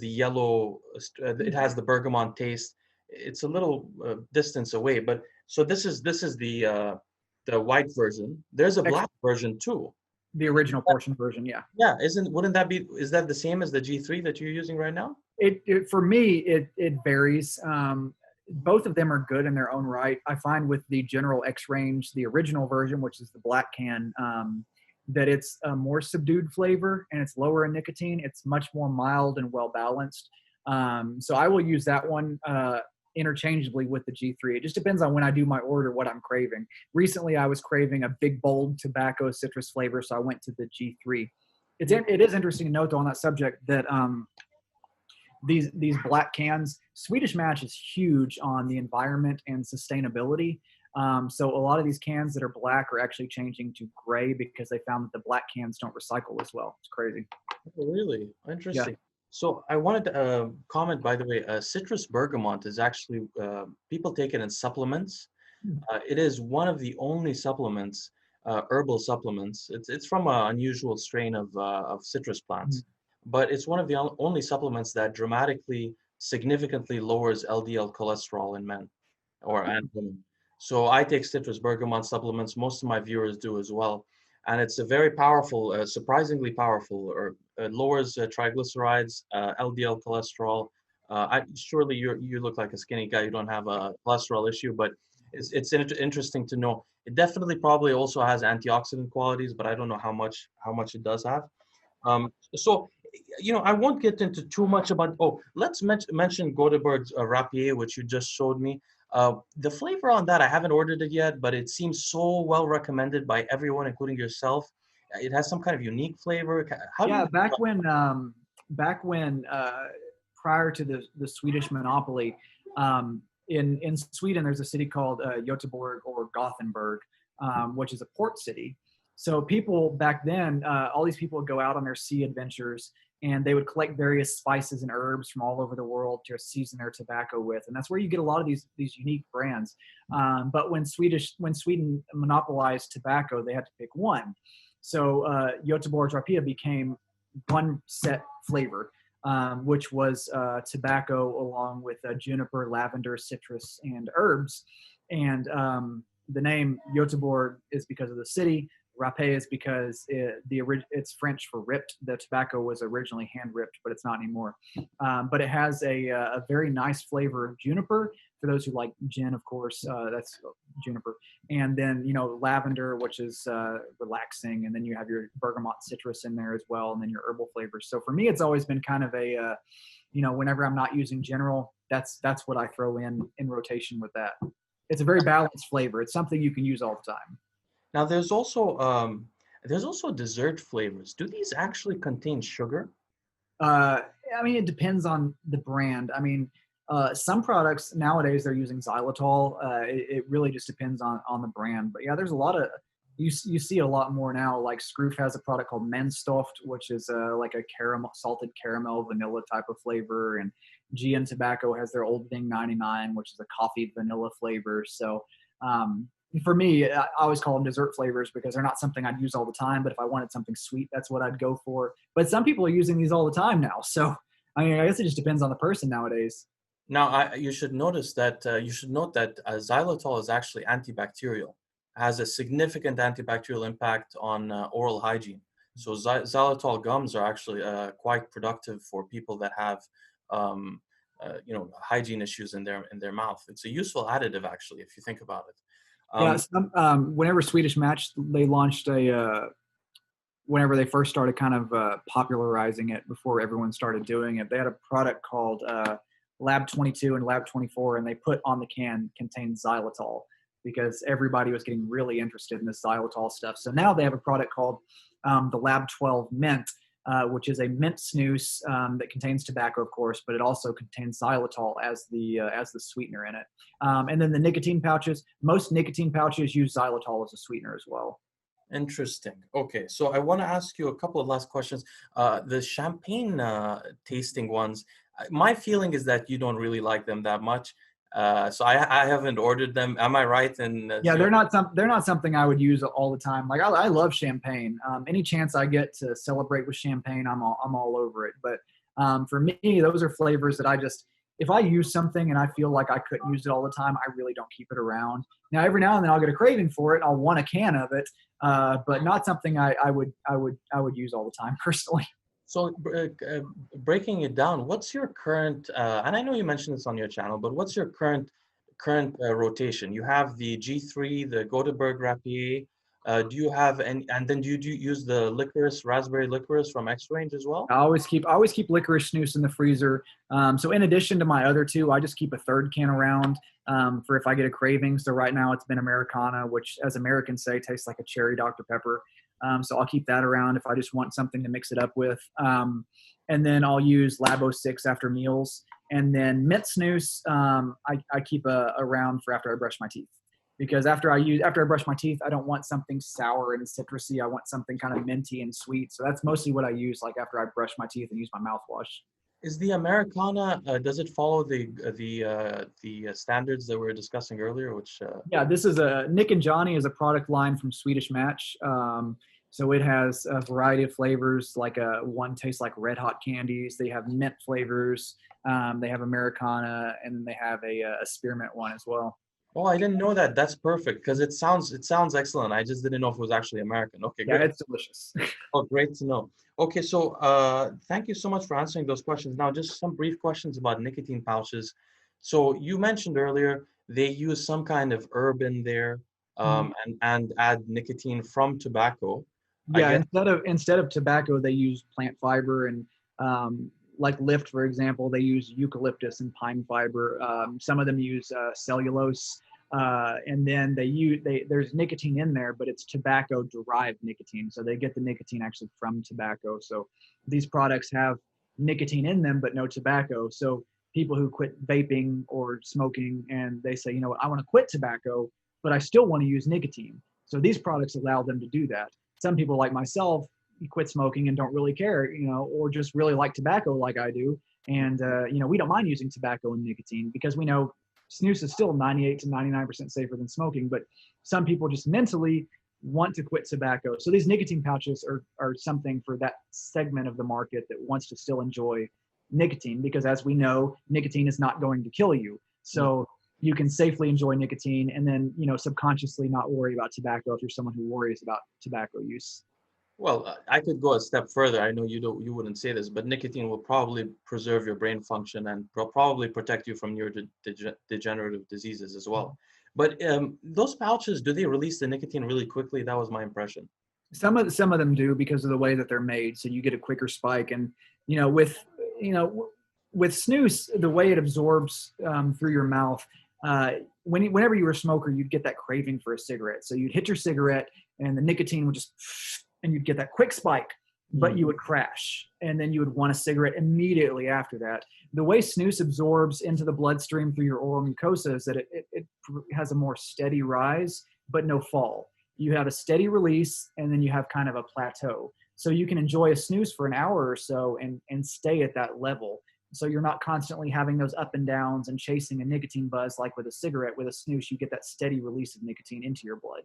yellow. It has the bergamot taste. It's a little distance away, but so this is the white version. There's a X, black version too. the original portion version, yeah. Yeah, wouldn't that be, is that the same as the G3 that you're using right now? For me, it varies. Both of them are good in their own right. I find with the General X range, the original version, which is the black can, that it's a more subdued flavor and it's lower in nicotine. It's much more mild and well balanced. So I will use that one interchangeably with the G3. It just depends on when I do my order, what I'm craving. Recently, I was craving a big, bold tobacco citrus flavor, so I went to the G3. It is interesting to note, though, on that subject that these black cans, Swedish Match is huge on the environment and sustainability. So a lot of these cans that are black are actually changing to gray because they found that the black cans don't recycle as well. It's crazy. Oh, really interesting. Yeah. So I wanted to comment, by the way, citrus bergamot is actually, people take it in supplements. It is one of the only supplements, herbal supplements. It's from an unusual strain of citrus plants, but it's one of the only supplements that dramatically, significantly lowers LDL cholesterol in men and women. So I take citrus bergamot supplements. Most of my viewers do as well, and it's a very powerful, surprisingly powerful, or lowers triglycerides, LDL cholesterol. Surely you look like a skinny guy. You don't have a cholesterol issue, but it's interesting to know. It definitely probably also has antioxidant qualities, but I don't know how much it does have. So, I won't get into too much about. Oh, let's mention Godeberg's Rapier, which you just showed me. The flavor on that, I haven't ordered it yet, but it seems so well recommended by everyone, including yourself. It has some kind of unique flavor. How do Yeah, you? back when prior to the Swedish monopoly, in Sweden, there's a city called Göteborg or Gothenburg, which is a port city. So people back then, all these people would go out on their sea adventures, and they would collect various spices and herbs from all over the world to season their tobacco with, and that's where you get a lot of these unique brands. But when Sweden monopolized tobacco, they had to pick one. So Göteborg Rapia became one set flavor, which was tobacco along with juniper, lavender, citrus, and herbs. And the name Göteborg is because of the city. Râpé is because it's French for ripped. The tobacco was originally hand ripped, but it's not anymore. But it has a very nice flavor of juniper. For those who like gin, of course, that's juniper. And then, lavender, which is relaxing. And then you have your bergamot citrus in there as well. And then your herbal flavors. So for me, it's always been kind of a, whenever I'm not using General, that's what I throw in rotation with that. It's a very balanced flavor. It's something you can use all the time. Now there's also dessert flavors. Do these actually contain sugar? It depends on the brand. Some products nowadays they're using xylitol. It really just depends on the brand. But yeah, there's a lot of you see a lot more now. Like Scroof has a product called Menstoft, which is like a salted caramel vanilla type of flavor, and GN Tobacco has their Old Thing 99, which is a coffee vanilla flavor. So for me, I always call them dessert flavors because they're not something I'd use all the time. But if I wanted something sweet, that's what I'd go for. But some people are using these all the time now. So I guess it just depends on the person nowadays. Now, you should note that xylitol is actually antibacterial. has a significant antibacterial impact on oral hygiene. So xylitol gums are actually quite productive for people that have hygiene issues in their mouth. It's a useful additive, actually, if you think about it. Yeah, whenever Swedish Match, they launched whenever they first started kind of popularizing it before everyone started doing it, they had a product called Lab 22 and Lab 24, and they put on the can contains xylitol because everybody was getting really interested in this xylitol stuff. So now they have a product called the Lab 12 Mint, which is a mint snus that contains tobacco, of course, but it also contains xylitol as the sweetener in it. And then the nicotine pouches, most nicotine pouches use xylitol as a sweetener as well. Interesting. Okay, so I want to ask you a couple of last questions. The champagne tasting ones, my feeling is that you don't really like them that much. So I haven't ordered them. Am I right? And yeah, they're not something I would use all the time. Like I love champagne. Any chance I get to celebrate with champagne, I'm all over it. But for me, those are flavors that if I use something and I feel like I couldn't use it all the time, I really don't keep it around. Now, every now and then I'll get a craving for it. I'll want a can of it, but not something I would use all the time personally. So breaking it down, what's your current, and I know you mentioned this on your channel, but what's your current rotation? You have the G3, the Gothenburg Rapier. Do you have any, and then do you use the licorice, raspberry licorice from X Range as well? I always keep licorice snus in the freezer. So in addition to my other two, I just keep a third can around for if I get a craving. So right now it's been Americana, which as Americans say tastes like a cherry Dr. Pepper. So I'll keep that around if I just want something to mix it up with. And then I'll use Labo 6 after meals. And then mint snus, I keep around for after I brush my teeth. Because after I brush my teeth, I don't want something sour and citrusy. I want something kind of minty and sweet. So that's mostly what I use, like after I brush my teeth and use my mouthwash. Is the Americana, does it follow the standards that we were discussing earlier? Which yeah, this is Nick and Johnny is a product line from Swedish Match. So it has a variety of flavors. Like one tastes like red hot candies. They have mint flavors. They have Americana, and they have a spearmint one as well. Oh, I didn't know that. That's perfect because it sounds excellent. I just didn't know if it was actually American. Okay, yeah, great. It's delicious. Oh, great to know. Okay, so thank you so much for answering those questions. Now, just some brief questions about nicotine pouches. So you mentioned earlier they use some kind of herb in there and add nicotine from tobacco. Yeah, instead of tobacco, they use plant fiber and like Lyft, for example, they use eucalyptus and pine fiber. Some of them use cellulose, and then there's nicotine in there, but it's tobacco-derived nicotine. So they get the nicotine actually from tobacco. So these products have nicotine in them, but no tobacco. So people who quit vaping or smoking and they say, you know what, I want to quit tobacco, but I still want to use nicotine. So these products allow them to do that. Some people like myself, you quit smoking and don't really care, or just really like tobacco like I do. And, we don't mind using tobacco and nicotine because we know snus is still 98 to 99% safer than smoking, but some people just mentally want to quit tobacco. So these nicotine pouches are something for that segment of the market that wants to still enjoy nicotine, because as we know, nicotine is not going to kill you. So you can safely enjoy nicotine and then, subconsciously not worry about tobacco if you're someone who worries about tobacco use. Well, I could go a step further. I know you wouldn't say this, but nicotine will probably preserve your brain function and probably protect you from neurodegenerative diseases as well. But those pouches, do they release the nicotine really quickly? That was my impression. Some of them do because of the way that they're made. So you get a quicker spike, and with snus, the way it absorbs through your mouth. Whenever you were a smoker, you'd get that craving for a cigarette. So you'd hit your cigarette, and the nicotine would just, and you'd get that quick spike, but you would crash, and then you would want a cigarette immediately after that. The way snus absorbs into the bloodstream through your oral mucosa is that it has a more steady rise, but no fall. You have a steady release, and then you have kind of a plateau. So you can enjoy a snus for an hour or so and stay at that level. So you're not constantly having those up and downs and chasing a nicotine buzz like with a cigarette. With a snus, you get that steady release of nicotine into your blood.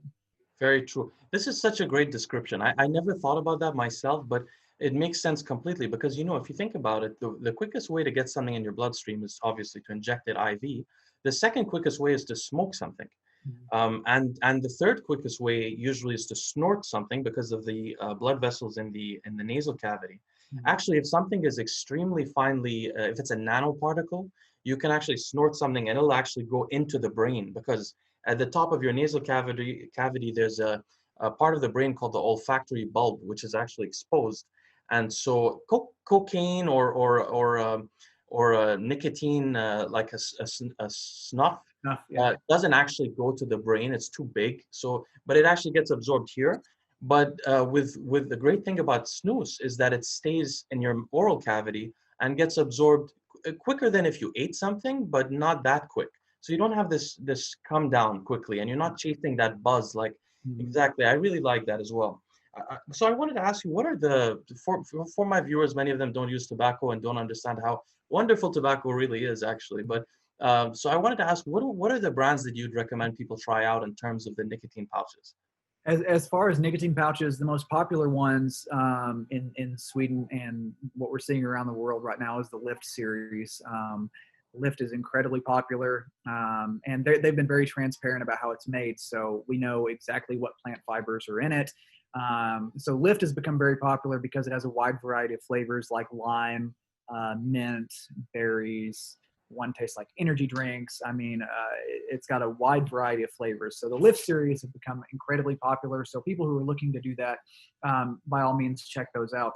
Very true. This is such a great description. I never thought about that myself, but it makes sense completely because, if you think about it, the quickest way to get something in your bloodstream is obviously to inject it IV. The second quickest way is to smoke something. Mhm. And the third quickest way usually is to snort something because of the blood vessels in the nasal cavity. Mhm. Actually, if something is extremely finely, if it's a nanoparticle, you can actually snort something and it'll actually go into the brain, because at the top of your nasal cavity there's a part of the brain called the olfactory bulb, which is actually exposed. And so cocaine or nicotine, like a snuff, Enough, yeah. doesn't actually go to the brain. It's too big. So, but it actually gets absorbed here. But with the great thing about snus is that it stays in your oral cavity and gets absorbed quicker than if you ate something, but not that quick. So you don't have this come down quickly, and you're not chasing that buzz. Like Mhm. exactly, I really like that as well. So I wanted to ask you, what are for my viewers? Many of them don't use tobacco and don't understand how wonderful tobacco really is, actually. But so I wanted to ask, what are the brands that you'd recommend people try out in terms of the nicotine pouches? As far as nicotine pouches, the most popular ones in Sweden and what we're seeing around the world right now is the Lift series. Lift is incredibly popular, and they've been very transparent about how it's made, so we know exactly what plant fibers are in it. So Lift has become very popular because it has a wide variety of flavors like lime, mint, berries. One tastes like energy drinks. I mean, it's got a wide variety of flavors. So the Lift series have become incredibly popular. So people who are looking to do that, by all means, check those out.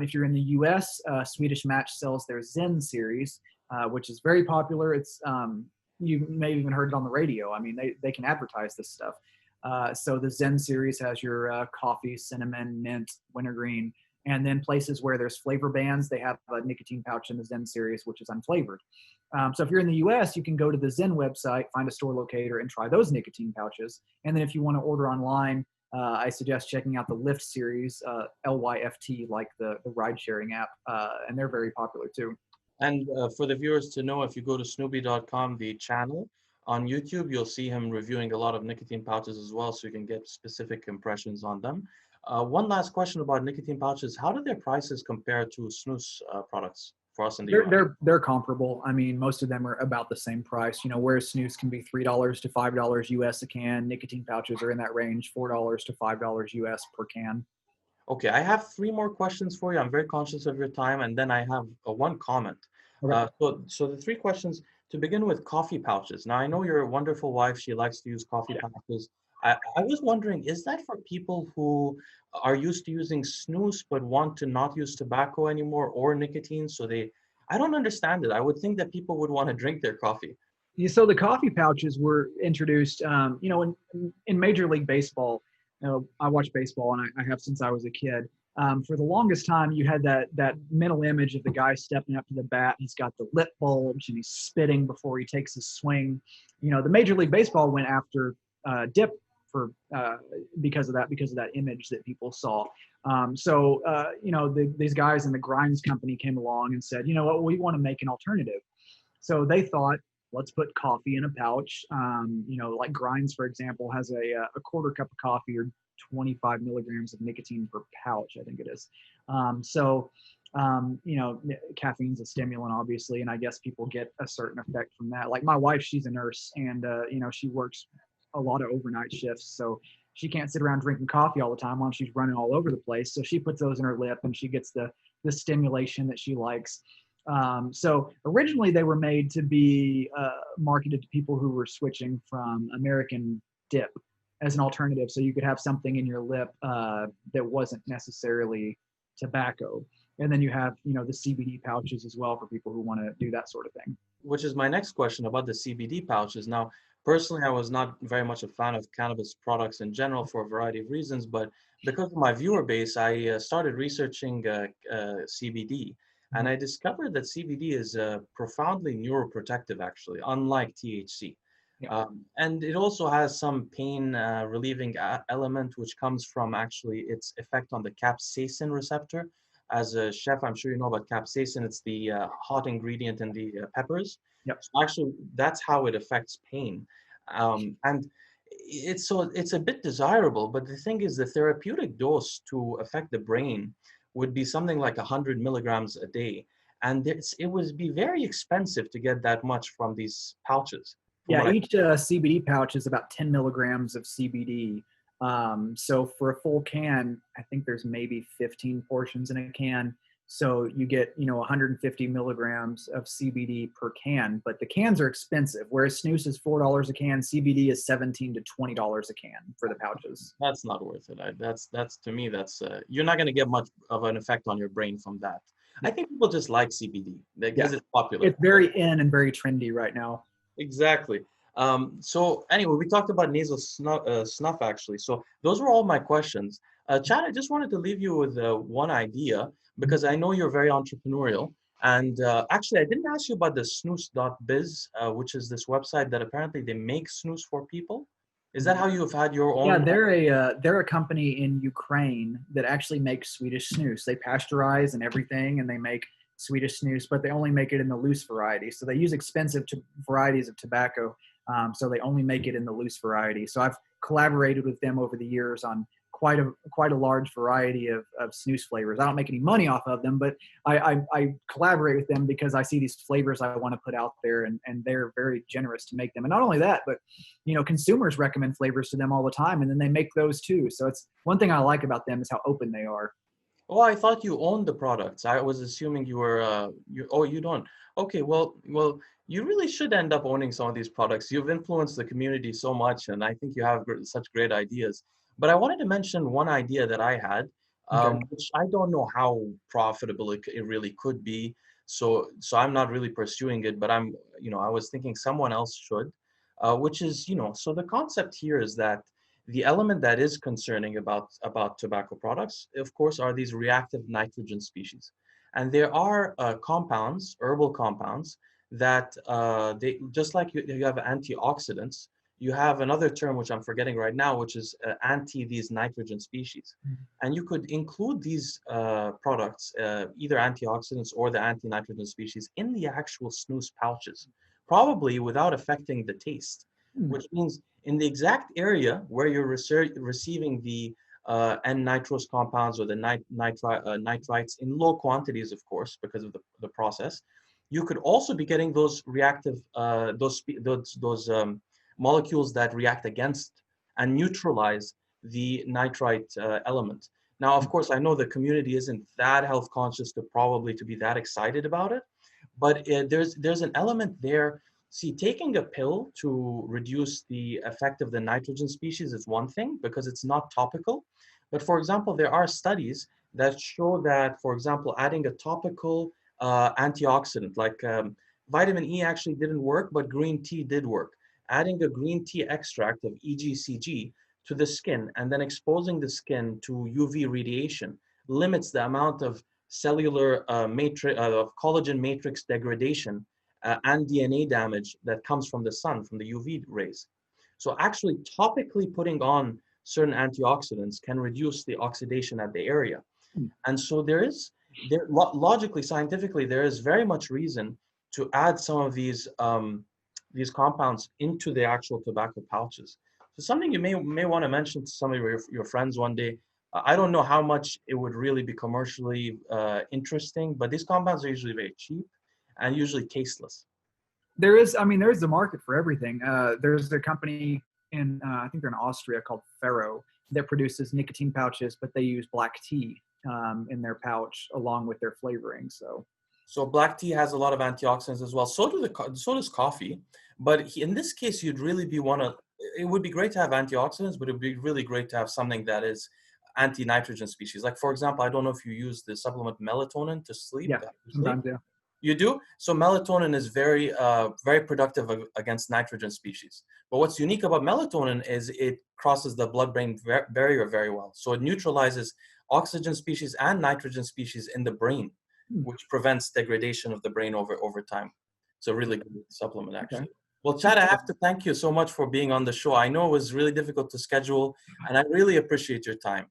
If you're in the U.S., Swedish Match sells their Zen series, which is very popular. It's you may have even heard it on the radio. I mean, they can advertise this stuff. So the Zen series has your coffee, cinnamon, mint, wintergreen, and then places where there's flavor bans, they have a nicotine pouch in the Zen series, which is unflavored. So if you're in the US, you can go to the Zen website, find a store locator, and try those nicotine pouches. And then if you want to order online, I suggest checking out the Lyft series, LYFT, like the ride sharing app, and they're very popular too. And for the viewers to know, if you go to snoopy.com, the channel on YouTube, you'll see him reviewing a lot of nicotine pouches as well, so you can get specific impressions on them. One last question about nicotine pouches: how do their prices compare to snus products for us in the They're US? they're they're comparable. I mean, most of them are about the same price. You know, whereas snus can be $3 to $5 US a can, nicotine pouches are in that range, $4 to $5 US per can. Okay, I have three more questions for you. I'm very conscious of your time, and then I have one comment. Okay. So the three questions to begin with: coffee pouches. Now, I know your wonderful wife; she likes to use coffee pouches. I was wondering, is that for people who are used to using snus but want to not use tobacco anymore or nicotine? So I don't understand it. I would think that people would want to drink their coffee. Yeah, so the coffee pouches were introduced, in Major League Baseball. You know, I watch baseball, and I have since I was a kid. For the longest time, you had that mental image of the guy stepping up to the bat. He's got the lip bulge, and he's spitting before he takes his swing. You know, the Major League Baseball went after dip for because of that image that people saw. These guys in the Grimes company came along and said, you know what, we want to make an alternative. So they thought, let's put coffee in a pouch. Like Grinds, for example, has a quarter cup of coffee or 25 milligrams of nicotine per pouch, I think it is. Caffeine's a stimulant, obviously, and I guess people get a certain effect from that. Like my wife, she's a nurse, and she works a lot of overnight shifts, so she can't sit around drinking coffee all the time while she's running all over the place. So she puts those in her lip, and she gets the stimulation that she likes. So originally they were made to be marketed to people who were switching from American dip as an alternative. So you could have something in your lip that wasn't necessarily tobacco. And then you have, the CBD pouches as well for people who want to do that sort of thing. Which is my next question about the CBD pouches. Now, personally, I was not very much a fan of cannabis products in general for a variety of reasons, but because of my viewer base, I started researching CBD, and I discovered that CBD is profoundly neuroprotective, actually, unlike THC. Yeah. And it also has some pain relieving element, which comes from actually its effect on the capsaicin receptor. As a chef, I'm sure you know about capsaicin. It's the hot ingredient in the peppers. Yep. So actually, that's how it affects pain. And it's a bit desirable, but the thing is, the therapeutic dose to affect the brain would be something like 100 milligrams a day. And it would be very expensive to get that much from these pouches. from what Yeah, I. each CBD pouch is about 10 milligrams of CBD. So for a full can, I think there's maybe 15 portions in a can. So you get, 150 milligrams of CBD per can, but the cans are expensive. Whereas snus is $4 a can, CBD is $17 to $20 a can for the pouches. That's not worth it. That's to me, that's you're not going to get much of an effect on your brain from that. I think people just like CBD Yeah, because it's popular. it's very in and very trendy right now. Exactly. So anyway, we talked about snuff actually. So those were all my questions. Chad, I just wanted to leave you with one idea because I know you're very entrepreneurial. And actually, I didn't ask you about the Snooze Dot Biz, which is this website that apparently they make snus for people. Is that how you've had your Yeah, own? they're a company in Ukraine that actually makes Swedish snus. They pasteurize and everything, and they make Swedish snus, but they only make it in the loose variety. So they use expensive varieties of tobacco, so they only make it in the loose variety. So I've collaborated with them over the years on quite a large variety of snus flavors. I don't make any money off of them, but I collaborate with them because I see these flavors I want to put out there, and they're very generous to make them. And not only that, but consumers recommend flavors to them all the time, and then they make those too. So it's one thing I like about them is how open they are. Oh, I thought you owned the products. I was assuming you were. You don't. Okay, well, you really should end up owning some of these products. You've influenced the community so much, and I think you have such great ideas. But I wanted to mention one idea that I had, Okay. which I don't know how profitable it really could be. So I'm not really pursuing it, but I was thinking someone else should, which is, so the concept here is that the element that is concerning about tobacco products, of course, are these reactive nitrogen species. And there are compounds, herbal compounds, that they just like you have antioxidants, you have another term which I'm forgetting right now, which is anti these nitrogen species. And you could include these products, either antioxidants or the anti-nitrogen species, in the actual snus pouches, probably without affecting the taste, which means in the exact area where you're receiving the N-nitrose compounds or the nitrites in low quantities, of course, because of the process, you could also be getting those reactive, those molecules that react against and neutralize the nitrite element. Now, of course, I know the community isn't that health conscious to be that excited about it, but there's an element there. See, taking a pill to reduce the effect of the nitrogen species is one thing because it's not topical. But for example, there are studies that show that, for example, adding a topical antioxidant like vitamin E actually didn't work, but green tea did work. Adding a green tea extract of EGCG to the skin and then exposing the skin to UV radiation limits the amount of cellular of collagen matrix degradation and DNA damage that comes from the sun, from the UV rays. So actually topically putting on certain antioxidants can reduce the oxidation at the area. And so logically, scientifically, there is very much reason to add some of these compounds into the actual tobacco pouches. So something you may want to mention to some of your friends one day. I don't know how much it would really be commercially interesting, but these compounds are usually very cheap and usually tasteless. There's a market for everything. There's a company I think they're in Austria called Ferro that produces nicotine pouches, but they use black tea in their pouch along with their flavoring. So black tea has a lot of antioxidants as well. So does coffee. But in this case, it would be great to have antioxidants, but it would be really great to have something that is anti-nitrogen species. Like, for example, I don't know if you use the supplement melatonin to sleep. Yeah, sometimes, yeah. You do? So melatonin is very productive against nitrogen species. But what's unique about melatonin is it crosses the blood-brain barrier very well. So it neutralizes oxygen species and nitrogen species in the brain, which prevents degradation of the brain over time. It's a really good supplement, actually. Okay. Well, Chad, I have to thank you so much for being on the show. I know it was really difficult to schedule, and I really appreciate your time.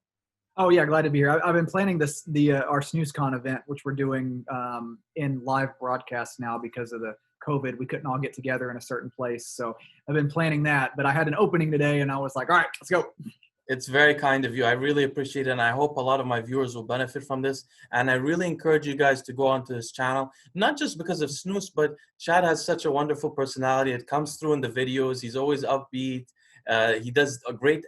Oh yeah, glad to be here. I've been planning our SnoozeCon event, which we're doing in live broadcast now because of the COVID. We couldn't all get together in a certain place, so I've been planning that. But I had an opening today, and I was like, all right, let's go. It's very kind of you. I really appreciate it. And I hope a lot of my viewers will benefit from this. And I really encourage you guys to go onto his channel, not just because of Snooze, but Chad has such a wonderful personality. It comes through in the videos. He's always upbeat. He does a great,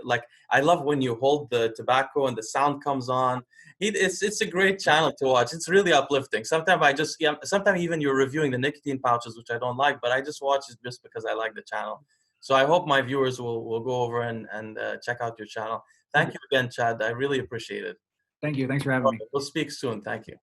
like, I love when you hold the tobacco and the sound comes on. It's a great channel to watch. It's really uplifting. Sometimes sometimes even you're reviewing the nicotine pouches, which I don't like, but I just watch it just because I like the channel. So I hope my viewers will go over and check out your channel. Thank you again, Chad. I really appreciate it. Thank you. Thanks for having me. We'll speak soon. Thank you.